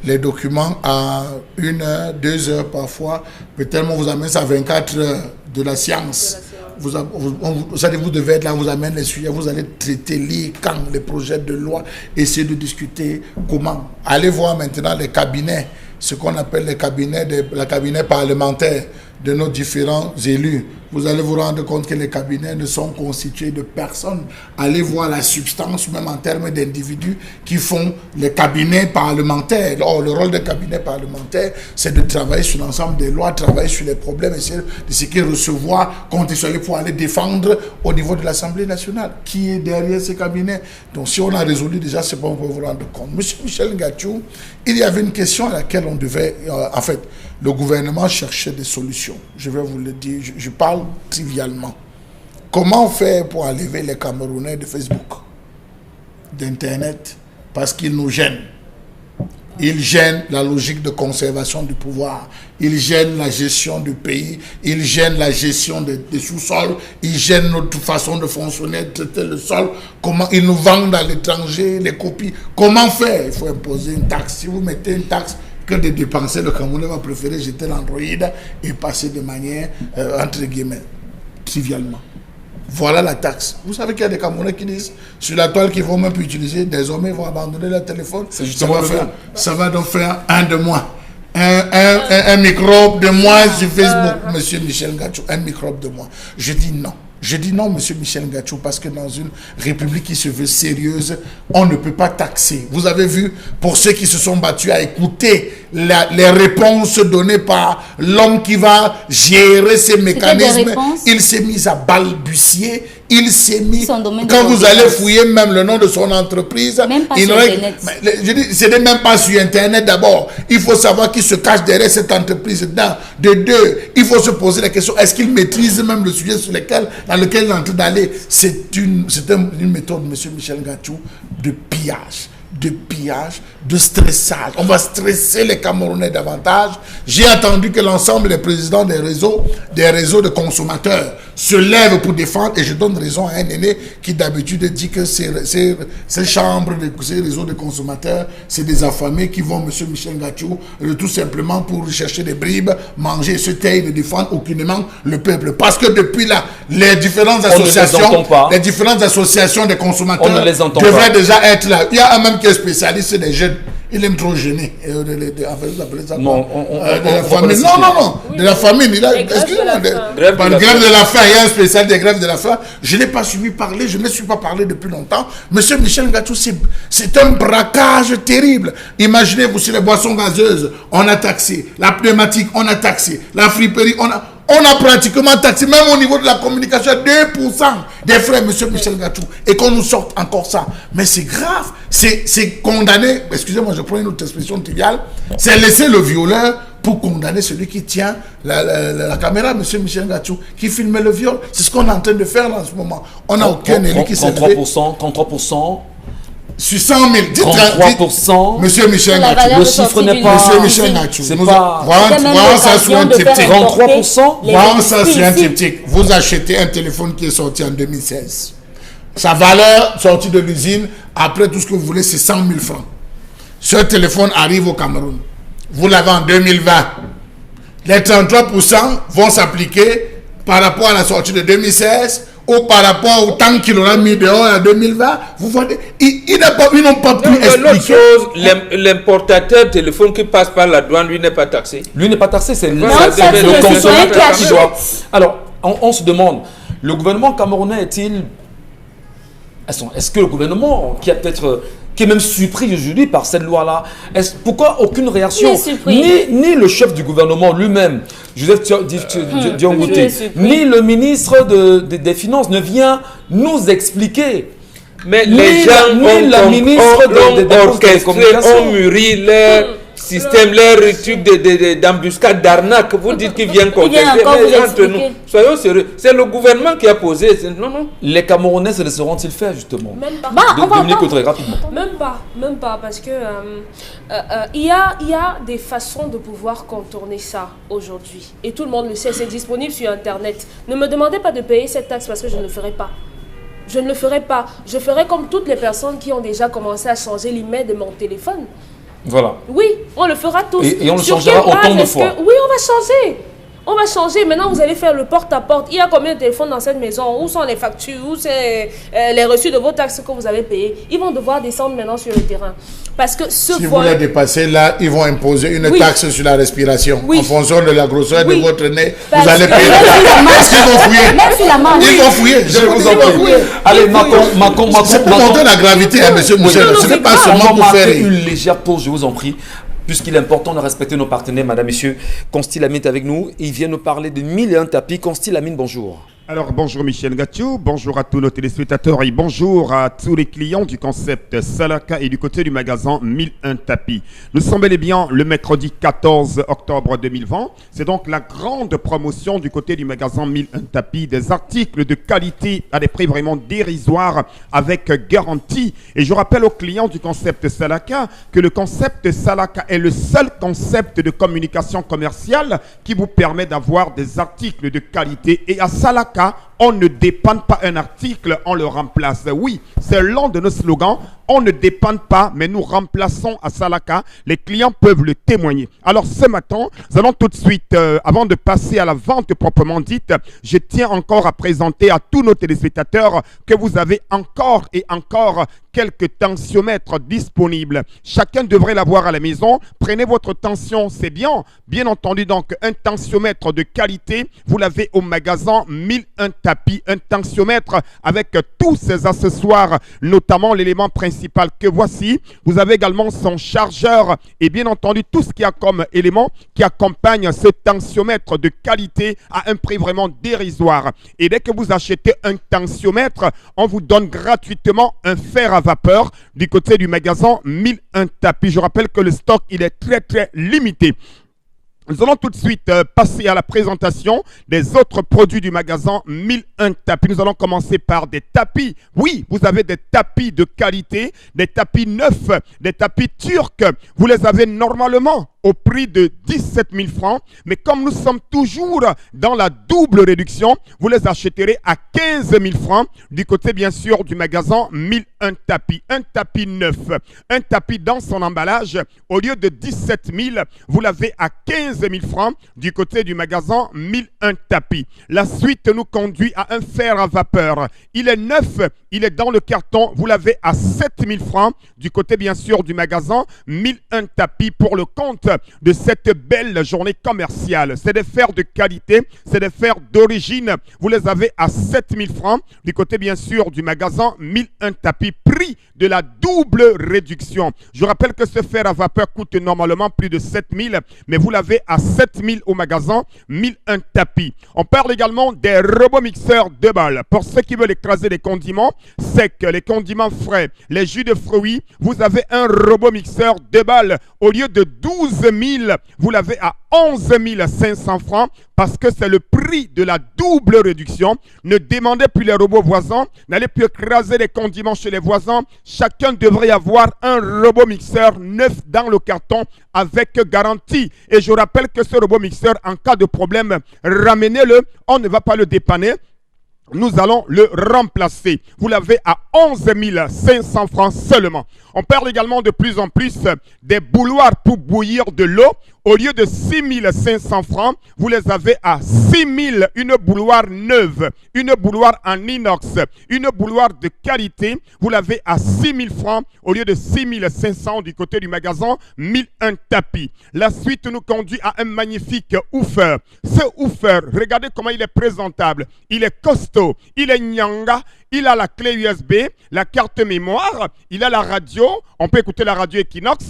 les documents à 1 heure, 2 heures parfois, peut-être on vous amène ça à 24 heures de la science. Vous devez être là, on vous amène les sujets, vous allez traiter, lire quand les projets de loi, essayer de discuter comment. Allez voir maintenant les cabinets, ce qu'on appelle les cabinets parlementaires de nos différents élus. Vous allez vous rendre compte que les cabinets ne sont constitués de personnes. Allez voir la substance, même en termes d'individus qui font les cabinets parlementaires. Or, le rôle des cabinets parlementaires, c'est de travailler sur l'ensemble des lois, travailler sur les problèmes, essayer de ce qui recevoir, contextualiser pour aller défendre au niveau de l'Assemblée nationale. Qui est derrière ces cabinets? Donc, si on a résolu déjà, c'est pas on peut vous rendre compte. Monsieur Michel Ngachou, il y avait une question à laquelle on devait... en fait, le gouvernement cherchait des solutions. Je vais vous le dire, je parle trivialement. Comment faire pour enlever les Camerounais de Facebook, d'Internet? Parce qu'ils nous gênent. Ils gênent la logique de conservation du pouvoir. Ils gênent la gestion du pays. Ils gênent la gestion des sous-sols. Ils gênent notre façon de fonctionner, de traiter le sol. Comment ils nous vendent à l'étranger, les copies. Comment faire? Il faut imposer une taxe. Si vous mettez une taxe, que de dépenser, le Camerounais va préférer jeter l'Android et passer de manière, entre guillemets, trivialement. Voilà la taxe. Vous savez qu'il y a des Camerounais qui disent, sur la toile qu'ils vont même plus utiliser, désormais ils vont abandonner leur téléphone. Ça va donc faire un de moins. Un microbe de moins sur Facebook. Monsieur Michel Ngachou, un microbe de moins. Je dis non. Je dis non, monsieur Michel Ngachou, parce que dans une république qui se veut sérieuse, on ne peut pas taxer. Vous avez vu, pour ceux qui se sont battus à écouter les réponses données par l'homme qui va gérer ces mécanismes, il s'est mis à balbutier, il s'est mis... Quand vous allez fouiller même le nom de son entreprise... Même pas sur Internet. Je dis, ce n'est même pas sur Internet d'abord. Il faut savoir qui se cache derrière cette entreprise. De deux, il faut se poser la question, est-ce qu'il maîtrise même le sujet dans lequel il est en train d'aller? C'est une méthode, monsieur Michel Ngachou, de pillage, de stressage. On va stresser les Camerounais davantage. J'ai entendu que l'ensemble des présidents des réseaux de consommateurs se lèvent pour défendre, et je donne raison à un aîné qui d'habitude dit que ces réseaux de consommateurs, c'est des affamés qui vont, monsieur Michel Ngachou, tout simplement pour chercher des bribes, manger, se taire, ne défendre aucunement le peuple. Parce que depuis là, les différentes associations des consommateurs devraient déjà être là. Il y a un même qui est spécialiste des jeunes. Il aime trop gêner. Non, de la famine. Excusez-moi. Grève de la faim. Il y a un spécial des grèves de la faim. Je n'ai pas suivi parler. Je ne suis pas parlé depuis longtemps. Monsieur Michel Ngachou, c'est un braquage terrible. Imaginez-vous, sur les boissons gazeuses, on a taxé. La pneumatique, on a taxé. La friperie, on a pratiquement taxé, même au niveau de la communication, 2% des frais, monsieur Michel Ngachou, et qu'on nous sorte encore ça. Mais c'est grave, c'est condamner, excusez-moi, je prends une autre expression triviale, c'est laisser le violeur pour condamner celui qui tient la caméra, monsieur Michel Ngachou, qui filme le viol. C'est ce qu'on est en train de faire là, en ce moment. On n'a aucun élu qui s'est levé. 33%. Sur 100 000, 33%. Monsieur Michel Ngachou. Le chiffre n'est pas... Monsieur Michel Ngachou. C'est pas... Voilà ça sur un triptyque. 33%. Voilà ça sur un triptyque. Vous achetez un téléphone qui est sorti en 2016. Sa valeur sortie de l'usine, après tout ce que vous voulez, c'est 100 000 francs. Ce téléphone arrive au Cameroun. Vous l'avez en 2020. Les 33% vont s'appliquer par rapport à la sortie de 2016 ou par rapport au temps qu'il aura mis dehors en 2020. Vous voyez, ils n'ont pas pu expliquer. L'autre chose, l'importateur téléphone qui passe par la douane, lui n'est pas taxé. Lui n'est pas taxé, c'est le consommateur qui doit. Alors, on se demande, le gouvernement camerounais est-il... Est-ce que le gouvernement, qui a peut-être qui est même surpris aujourd'hui par cette loi-là. Pourquoi aucune réaction? surpris. Ni le chef du gouvernement lui-même, Joseph Diongouté, ni le ministre des Finances ne vient nous expliquer. Mais les gens ont orchestré, ont mûri leur système, leur truc d'embuscade, d'arnaque. Vous dites qu'ils viennent contester. Entre nous, soyons sérieux. C'est le gouvernement qui a posé. Non. Les Camerounais se laisseront-ils faire, justement? Même pas. Dominique Autré, rapidement. Même pas, parce que il y a des façons de pouvoir contourner ça aujourd'hui. Et tout le monde le sait, c'est disponible sur Internet. Ne me demandez pas de payer cette taxe parce que je ne le ferai pas. Je ne le ferai pas. Je ferai comme toutes les personnes qui ont déjà commencé à changer l'email de mon téléphone. Voilà. Oui, on le fera tous. Et on le changera autant de fois. Oui, on va changer. On va changer. Maintenant, vous allez faire le porte-à-porte. Il y a combien de téléphones dans cette maison? Où sont les factures? Où sont les reçus de vos taxes que vous avez payées? Ils vont devoir descendre maintenant sur le terrain. Parce que si vous les dépassez, là, ils vont imposer une taxe sur la respiration. En fonction de la grosseur de votre nez, vous allez payer. Parce qu'ils vont fouiller. Ils vont fouiller. Je vous en prie. Allez, Macron. C'est pour montrer la gravité, monsieur Moussel. Ce n'est pas seulement pour faire une légère pause, je vous en prie. Puisqu'il est important de respecter nos partenaires, madame, messieurs. Consti Lamine est avec nous. Il vient nous parler de 1001 tapis. Consti Lamine, bonjour. Alors bonjour Michel Gathiou, bonjour à tous nos téléspectateurs et bonjour à tous les clients du concept Salaka et du côté du magasin 1001 tapis. Nous sommes bel et bien le mercredi 14 octobre 2020. C'est donc la grande promotion du côté du magasin 1001 tapis, des articles de qualité à des prix vraiment dérisoires avec garantie. Et je rappelle aux clients du concept Salaka que le concept Salaka est le seul concept de communication commerciale qui vous permet d'avoir des articles de qualité. Et à Salaka, on ne dépend pas un article, on le remplace. Oui, c'est l'un de nos slogans. On ne dépend pas, mais nous remplaçons à Salaka. Les clients peuvent le témoigner. Alors ce matin, nous allons tout de suite, avant de passer à la vente proprement dite, je tiens encore à présenter à tous nos téléspectateurs que vous avez encore et encore quelques tensiomètres disponibles. Chacun devrait l'avoir à la maison. Prenez votre tension, c'est bien. Bien entendu, donc, un tensiomètre de qualité, vous l'avez au magasin 1001 tapis. Un tensiomètre avec tous ses accessoires, notamment l'élément principal que voici. Vous avez également son chargeur et bien entendu tout ce qu'il y a comme élément qui accompagne ce tensiomètre de qualité à un prix vraiment dérisoire. Et dès que vous achetez un tensiomètre, on vous donne gratuitement un fer à vapeur du côté du magasin 1001 tapis. Je rappelle que le stock, il est très limité. Nous allons tout de suite passer à la présentation des autres produits du magasin 1001 tapis. Nous allons commencer par des tapis. Oui, vous avez des tapis de qualité, des tapis neufs, des tapis turcs. Vous les avez normalement au prix de 17 000 francs. Mais comme nous sommes toujours dans la double réduction, vous les achèterez à 15 000 francs du côté bien sûr du magasin 1001 tapis. Un tapis neuf, un tapis dans son emballage, au lieu de 17 000, vous l'avez à 15 000 francs du côté du magasin 1001 tapis. La suite nous conduit à un fer à vapeur. Il est neuf, il est dans le carton, vous l'avez à 7 000 francs du côté bien sûr du magasin 1001 tapis pour le compte de cette belle journée commerciale. C'est des fers de qualité, c'est des fers d'origine. Vous les avez à 7 000 francs du côté bien sûr du magasin 1001 tapis, prix de la double réduction. Je rappelle que ce fer à vapeur coûte normalement plus de 7 000, mais vous l'avez à 7 000 au magasin 1001 tapis. On parle également des robots mixeurs 2 balles. Pour ceux qui veulent écraser les condiments secs, les condiments frais, les jus de fruits, vous avez un robot mixeur 2 balles. Au lieu de 12 000, vous l'avez à 11 500 francs parce que c'est le prix de la double réduction. Ne demandez plus les robots voisins, n'allez plus écraser les condiments chez les voisins. Chacun devrait avoir un robot mixeur neuf dans le carton avec garantie. Et je rappelle que ce robot mixeur, en cas de problème, ramenez-le, on ne va pas le dépanner. Nous allons le remplacer. Vous l'avez à 11 500 francs seulement. On parle également de plus en plus des bouilloires pour bouillir de l'eau. Au lieu de 6 500 francs, vous les avez à 6 000. Une bouilloire neuve, une bouilloire en inox, une bouilloire de qualité. Vous l'avez à 6 000 francs au lieu de 6 500 du côté du magasin 1001 tapis. La suite nous conduit à un magnifique woofer. Ce woofer, regardez comment il est présentable. Il est costaud, il est nyanga il a la clé USB, la carte mémoire, il a la radio, on peut écouter la radio Equinox,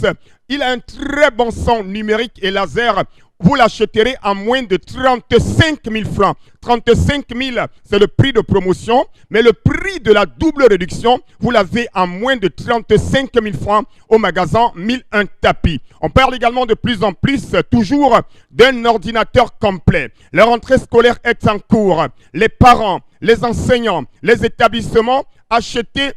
il a un très bon son numérique et laser. Vous l'achèterez à moins de 35 000 francs. 35 000, c'est le prix de promotion, mais le prix de la double réduction, vous l'avez à moins de 35 000 francs au magasin 1001 tapis. On parle également de plus en plus, toujours, d'un ordinateur complet. La rentrée scolaire est en cours. Les parents, les enseignants, les établissements, achetez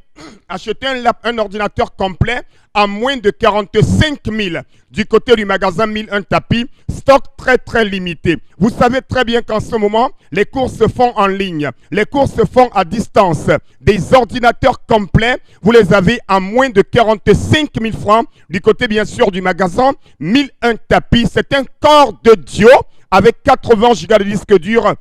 un ordinateur complet à moins de 45 000 du côté du magasin 1001 tapis, stock très limité. Vous savez très bien qu'en ce moment, les cours se font en ligne, les cours se font à distance. Des ordinateurs complets, vous les avez à moins de 45 000 francs du côté bien sûr du magasin 1001 tapis. C'est un corps de Dio avec 80 Go de disque dur.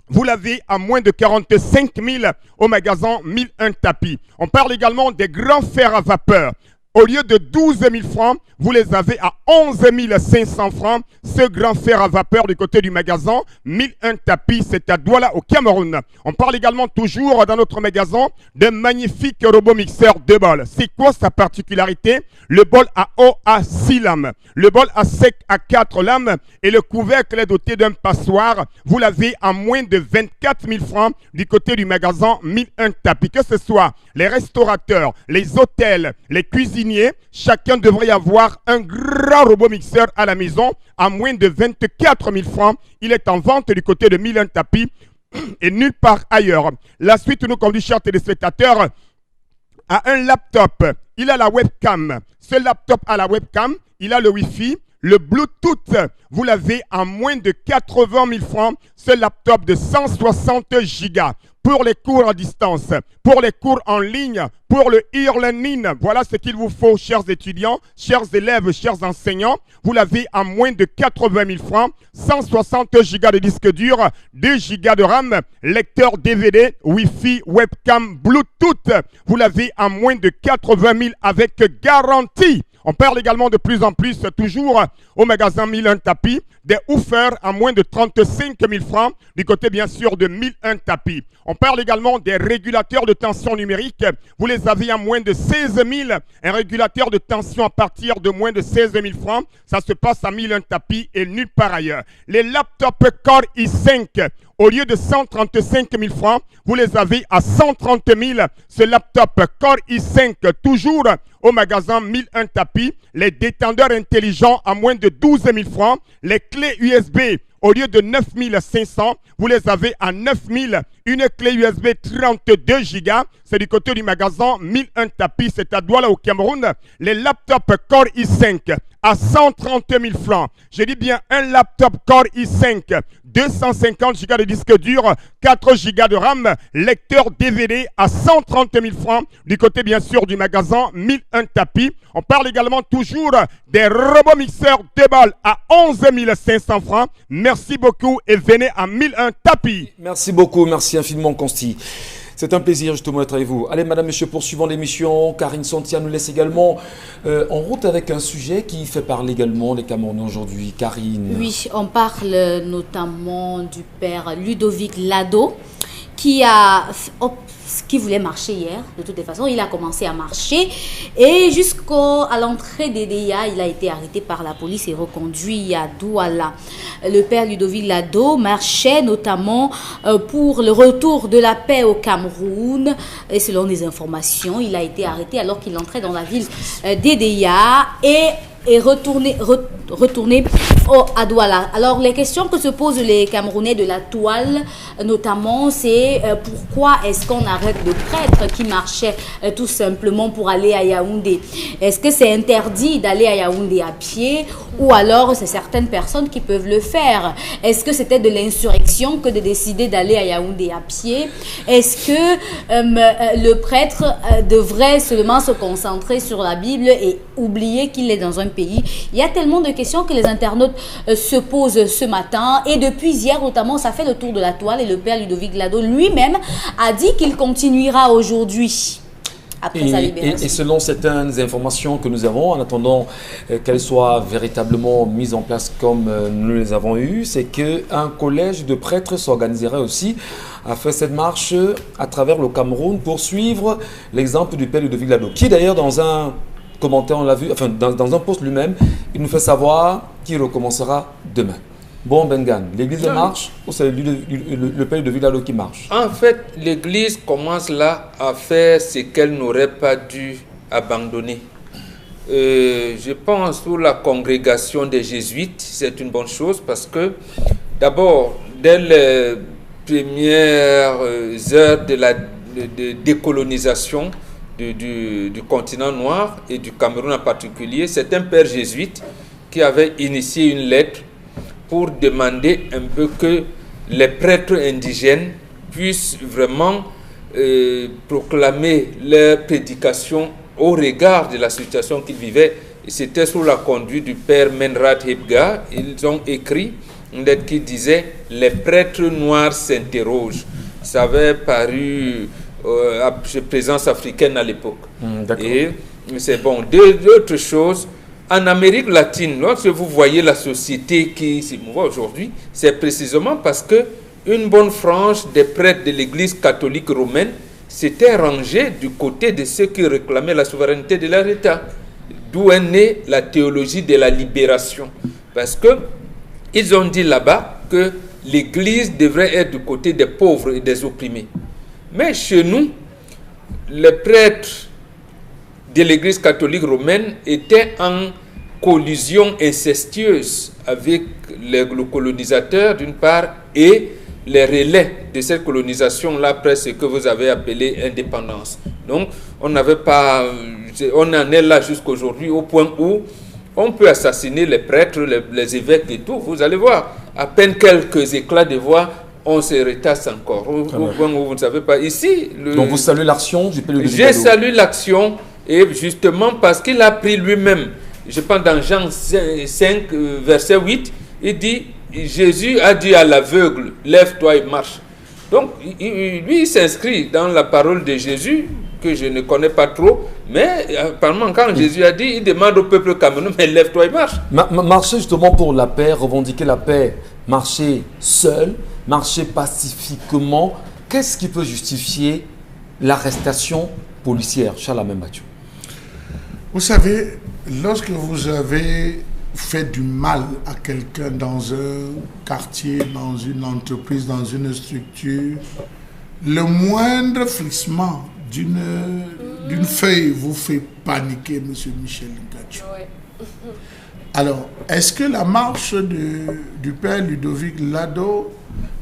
Vous l'avez à moins de 45 000 au magasin 1001 tapis. On parle également des grands fers à vapeur. Au lieu de 12 000 francs, vous les avez à 11 500 francs. Ce grand fer à vapeur du côté du magasin 1001 tapis, c'est à Douala au Cameroun. On parle également toujours dans notre magasin d'un magnifique robot mixeur de bol. C'est quoi sa particularité? Le bol à eau à 6 lames, le bol à sec à 4 lames et le couvercle est doté d'un passoire. Vous l'avez à moins de 24 000 francs du côté du magasin 1001 tapis. Que ce soit les restaurateurs, les hôtels, les cuisiniers, chacun devrait avoir un grand robot mixeur à la maison à moins de 24 000 francs. Il est en vente du côté de 1001 tapis et nulle part ailleurs. La suite nous conduit, chers téléspectateurs, à un laptop. Il a la webcam. Ce laptop a la webcam, il a le Wi-Fi, le Bluetooth. Vous l'avez à moins de 80 000 francs. Ce laptop de 160 gigas. Pour les cours à distance, pour les cours en ligne, pour le e-learning, voilà ce qu'il vous faut, chers étudiants, chers élèves, chers enseignants. Vous l'avez à moins de 80 000 francs, 160 gigas de disque dur, 2 gigas de RAM, lecteur DVD, Wi-Fi, webcam, Bluetooth. Vous l'avez à moins de 80 000 avec garantie. On parle également de plus en plus, toujours au magasin 1001 tapis, des woofers à moins de 35 000 francs, du côté bien sûr de 1001 tapis. On parle également des régulateurs de tension numérique. Vous les avez à moins de 16 000. Un régulateur de tension à partir de moins de 16 000 francs. Ça se passe à 1001 tapis et nulle part ailleurs. Les laptops Core i5, au lieu de 135 000 francs, vous les avez à 130 000. Ce laptop Core i5, toujours au magasin 1001 tapis. Les détendeurs intelligents à moins de 12 000 francs. Les clés USB, au lieu de 9 500, vous les avez à 9 000. Une clé USB 32 gigas. C'est du côté du magasin 1001 tapis. C'est à Douala au Cameroun. Les laptops Core i5 à 130 000 francs. Je dis bien un laptop Core i5. 250 gigas de disque dur, 4 gigas de RAM, lecteur DVD à 130 000 francs du côté bien sûr du magasin 1001 tapis. On parle également toujours des robots mixeurs de bol à 11 500 francs. Merci beaucoup et venez à 1001 tapis. Merci beaucoup, merci infiniment Consti. C'est un plaisir justement d'être avec vous. Allez, madame, monsieur, poursuivons l'émission. Karine Santia nous laisse également en route avec un sujet qui fait parler également les Camerounais aujourd'hui. Karine. Oui, on parle notamment du père Ludovic Lado qui voulait marcher hier. De toutes les façons, il a commencé à marcher et jusqu'à l'entrée des DIA, il a été arrêté par la police et reconduit à Douala. Le père Ludovic Lado marchait notamment pour le retour de la paix au Cameroun. Et selon les informations, il a été arrêté alors qu'il entrait dans la ville d'Edéa et retourné à Douala. Alors, les questions que se posent les Camerounais de la toile, notamment, c'est pourquoi est-ce qu'on arrête de prêtres qui marchaient tout simplement pour aller à Yaoundé? Est-ce que c'est interdit d'aller à Yaoundé à pied ou alors c'est certaines personnes qui peuvent le faire? Est-ce que c'était de l'insurrection que de décider d'aller à Yaoundé à pied? Est-ce que le prêtre devrait seulement se concentrer sur la Bible et oublier qu'il est dans un pays? Il y a tellement de questions que les internautes se posent ce matin et depuis hier notamment, ça fait le tour de la toile et le père Ludovic Lado lui-même a dit qu'il continuera aujourd'hui. Après sa libération. Et selon certaines informations que nous avons, en attendant qu'elles soient véritablement mises en place comme nous les avons eues, c'est qu'un collège de prêtres s'organiserait aussi a fait cette marche à travers le Cameroun pour suivre l'exemple du père Ludovic Lado, qui d'ailleurs dans un commentaire, on l'a vu, enfin dans un post lui-même, il nous fait savoir qu'il recommencera demain. Bon, Bengan, l'église marche ou c'est le père Ludovic Lado qui marche? En fait, l'église commence là à faire ce qu'elle n'aurait pas dû abandonner. Je pense sous la congrégation des jésuites, c'est une bonne chose parce que d'abord, dès les premières heures de la décolonisation du continent noir et du Cameroun en particulier, c'est un père jésuite qui avait initié une lettre pour demander un peu que les prêtres indigènes puissent vraiment proclamer leur prédication au regard de la situation qu'ils vivaient. C'était sous la conduite du père Menrat Hebga. Ils ont écrit une lettre qui disait « Les prêtres noirs s'interrogent ». Ça avait paru à Présence africaine à l'époque. Et c'est bon. D'autres choses, en Amérique latine, lorsque vous voyez la société qui se mouve aujourd'hui, c'est précisément parce que une bonne frange des prêtres de l'Église catholique romaine s'était rangée du côté de ceux qui réclamaient la souveraineté de leur État. D'où est née la théologie de la libération. Parce que ils ont dit là-bas que l'Église devrait être du côté des pauvres et des opprimés. Mais chez nous, les prêtres de l'Église catholique romaine étaient en collusion incestueuse avec le colonisateur d'une part et les relais de cette colonisation-là après ce que vous avez appelé indépendance. Donc, on n'avait pas... On en est là jusqu'aujourd'hui au point où on peut assassiner les prêtres, les évêques et tout. Vous allez voir, à peine quelques éclats de voix, on se retasse encore. Au point où vous ne savez pas. Ici... Donc, vous saluez l'action du Père J'ai salué l'action et justement parce qu'il a pris lui-même, je pense dans Jean 5, verset 8, il dit... Jésus a dit à l'aveugle, lève-toi et marche. Donc, lui, il s'inscrit dans la parole de Jésus, que je ne connais pas trop, mais apparemment, quand Jésus a dit, il demande au peuple camerounais, mais lève-toi et marche. Marcher justement pour la paix, revendiquer la paix, marcher seul, marcher pacifiquement, qu'est-ce qui peut justifier l'arrestation policière? Charles Amembatou. Vous savez, lorsque vous avez fait du mal à quelqu'un dans un quartier, dans une entreprise, dans une structure, le moindre flissement d'une feuille vous fait paniquer, M. Michel Ngacho. Alors, est-ce que la marche du père Ludovic Lado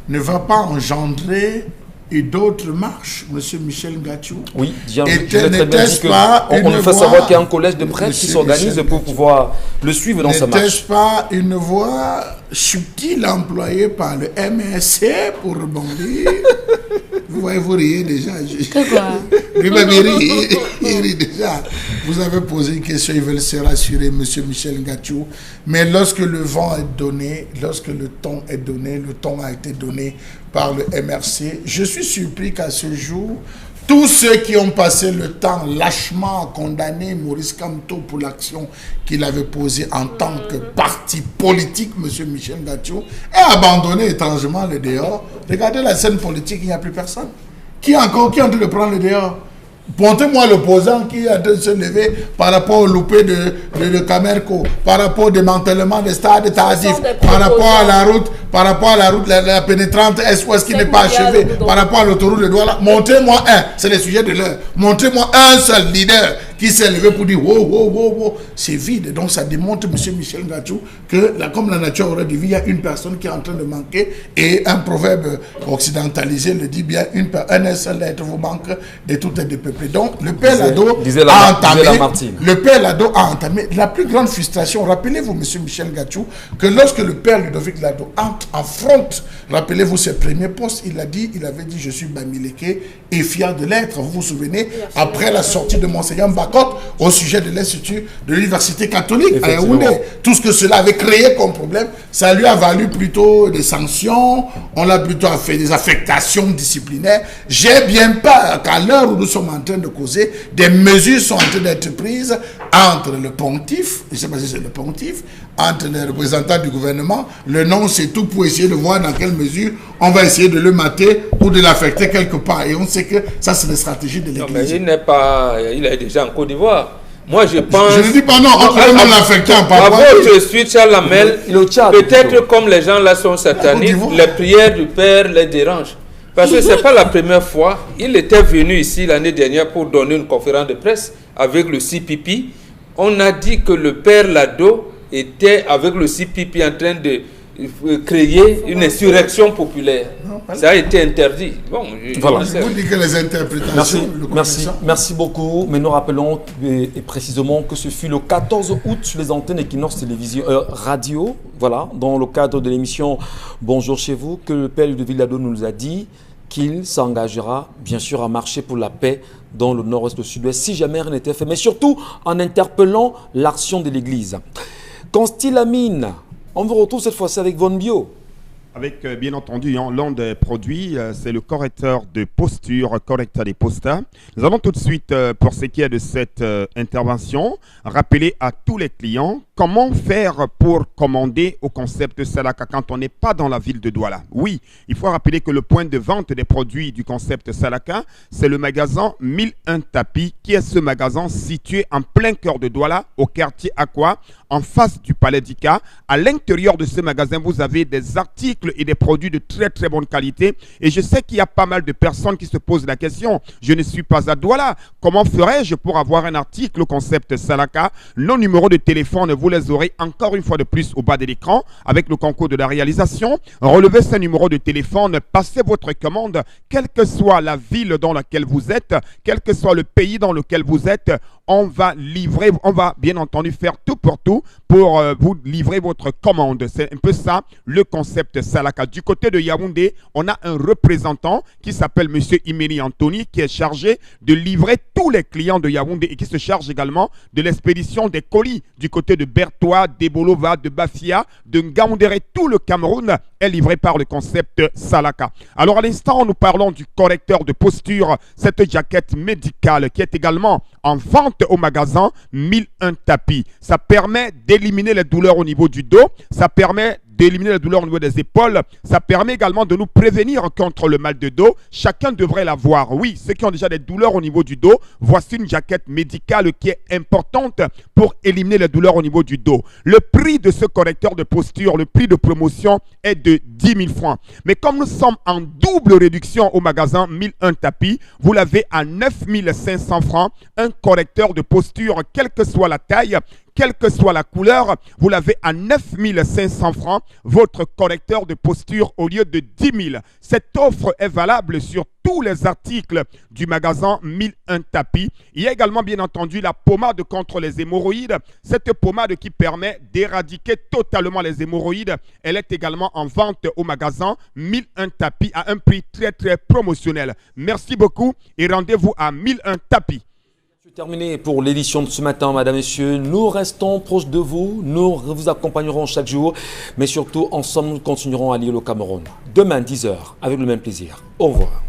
ne va pas engendrer et d'autres marches, M. Michel Ngacho? Oui, n'était-ce pas on nous fait savoir qu'il y a un collège de prêtres qui s'organise pour pouvoir le suivre dans sa marche. N'était-ce pas une voie subtile employée par le MSC pour rebondir? Vous voyez, vous riez déjà. Lui-même, il rit déjà. Vous avez posé une question, ils veulent se rassurer, M. Michel Ngacho. Mais lorsque le vent est donné, lorsque le ton est donné, le ton a été donné par le MRC, je suis surpris qu'à ce jour, tous ceux qui ont passé le temps lâchement à condamner Maurice Kamto pour l'action qu'il avait posée en tant que parti politique, M. Michel Ngacho, aient abandonné étrangement le dehors. Regardez la scène politique, il n'y a plus personne. Qui est en train de prendre le dehors? Montez-moi l'opposant qui est en train de se lever par rapport au loupé de Camerco, par rapport au démantèlement des stades tardifs, par rapport à la route, la pénétrante est-ouest qui n'est pas achevée, par rapport à l'autoroute de Douala. Montrez-moi un, c'est le sujet de l'heure. Montrez-moi un seul leader qui s'est levé pour dire wow. C'est vide. Donc ça démontre, M. Michel Ngacho, que comme la nature aurait dit, il y a une personne qui est en train de manquer, et un proverbe occidentalisé le dit bien, un seul être vous manque de tout être de peuple. Donc le père Lado a entamé la plus grande frustration. Rappelez-vous, M. Michel Ngacho, que lorsque le père Ludovic Lado entre en front, rappelez-vous ses premiers postes, il avait dit je suis Bamileke et fier de l'être. Vous vous souvenez, après la sortie de Monseigneur Mbaka côte au sujet de l'Institut de l'Université catholique à Yaoundé. Tout ce que cela avait créé comme problème, ça lui a valu plutôt des sanctions, on l'a plutôt fait des affectations disciplinaires. J'ai bien peur qu'à l'heure où nous sommes en train de causer, des mesures sont en train d'être prises entre le pontife, je ne sais pas si c'est le pontife, entre les représentants du gouvernement. Le nom, c'est tout pour essayer de voir dans quelle mesure on va essayer de le mater ou de l'affecter quelque part. Et on sait que ça, c'est une stratégie de l'Église. Non, mais il n'est pas... Il est déjà en Côte d'Ivoire. Moi, je pense... Je ne dis pas non, on peut même l'affecter en Papouasie. Je suis Charles Lamel. Peut-être comme les gens là sont sataniques, les prières du Père les dérangent. Parce que ce n'est pas la première fois. Il était venu ici l'année dernière pour donner une conférence de presse avec le CPP. On a dit que le Père Lado était avec le CPP en train de créer une insurrection populaire. Non, voilà. Ça a été interdit. Bon, voilà. Je vous dis que les interprétations... Merci beaucoup. Mais nous rappelons et précisément que ce fut le 14 août sur les antennes Equinox Télévision Radio, voilà, dans le cadre de l'émission Bonjour chez vous, que le Père Ludovic Lado nous a dit qu'il s'engagera bien sûr à marcher pour la paix dans le nord-ouest, le sud-ouest, si jamais rien n'était fait, mais surtout en interpellant l'action de l'Église. Constil Amine, on vous retrouve cette fois-ci avec Von Bio. Avec, bien entendu, l'un des produits, c'est le correcteur de posture, correcteur des posters. Nous allons tout de suite, pour ce qui est de cette intervention, rappeler à tous les clients comment faire pour commander au concept Salaka quand on n'est pas dans la ville de Douala. Oui, il faut rappeler que le point de vente des produits du concept Salaka, c'est le magasin 1001 Tapis, qui est ce magasin situé en plein cœur de Douala, au quartier Aqua, en face du Palais d'Ika. À l'intérieur de ce magasin, vous avez des articles et des produits de très très bonne qualité. Et je sais qu'il y a pas mal de personnes qui se posent la question, je ne suis pas à Douala, comment ferais-je pour avoir un article au concept Salaka? Nos numéros de téléphone, vous les aurez encore une fois de plus au bas de l'écran avec le concours de la réalisation. Relevez ce numéro de téléphone, passez votre commande, quelle que soit la ville dans laquelle vous êtes, quel que soit le pays dans lequel vous êtes, on va livrer, on va bien entendu faire tout pour vous livrer votre commande. C'est un peu ça le concept Salaka. Du côté de Yaoundé, on a un représentant qui s'appelle Monsieur Imeli Anthony qui est chargé de livrer tous les clients de Yaoundé et qui se charge également de l'expédition des colis du côté de Bertois, d'Ebolova, de Bafia, de Ngaoundéré. Tout le Cameroun est livré par le concept Salaka. Alors à l'instant, nous parlons du correcteur de posture, cette jaquette médicale qui est également en vente au magasin 1001 Tapis. Ça permet d'éliminer les douleurs au niveau du dos, ça permet d'éliminer les douleurs au niveau des épaules. Ça permet également de nous prévenir contre le mal de dos. Chacun devrait l'avoir. Oui, ceux qui ont déjà des douleurs au niveau du dos, voici une jaquette médicale qui est importante pour éliminer les douleurs au niveau du dos. Le prix de ce correcteur de posture, le prix de promotion est de 10 000 francs. Mais comme nous sommes en double réduction au magasin 1001 Tapis, vous l'avez à 9 500 francs. Un correcteur de posture, quelle que soit la taille, quelle que soit la couleur, vous l'avez à 9 500 francs, votre correcteur de posture au lieu de 10 000. Cette offre est valable sur tous les articles du magasin 1001 Tapis. Il y a également bien entendu la pommade contre les hémorroïdes. Cette pommade qui permet d'éradiquer totalement les hémorroïdes. Elle est également en vente au magasin 1001 Tapis à un prix très très promotionnel. Merci beaucoup et rendez-vous à 1001 Tapis. Terminé pour l'édition de ce matin, mesdames, messieurs. Nous restons proches de vous. Nous vous accompagnerons chaque jour. Mais surtout, ensemble, nous continuerons à lire le Cameroun. Demain, 10h, avec le même plaisir. Au revoir.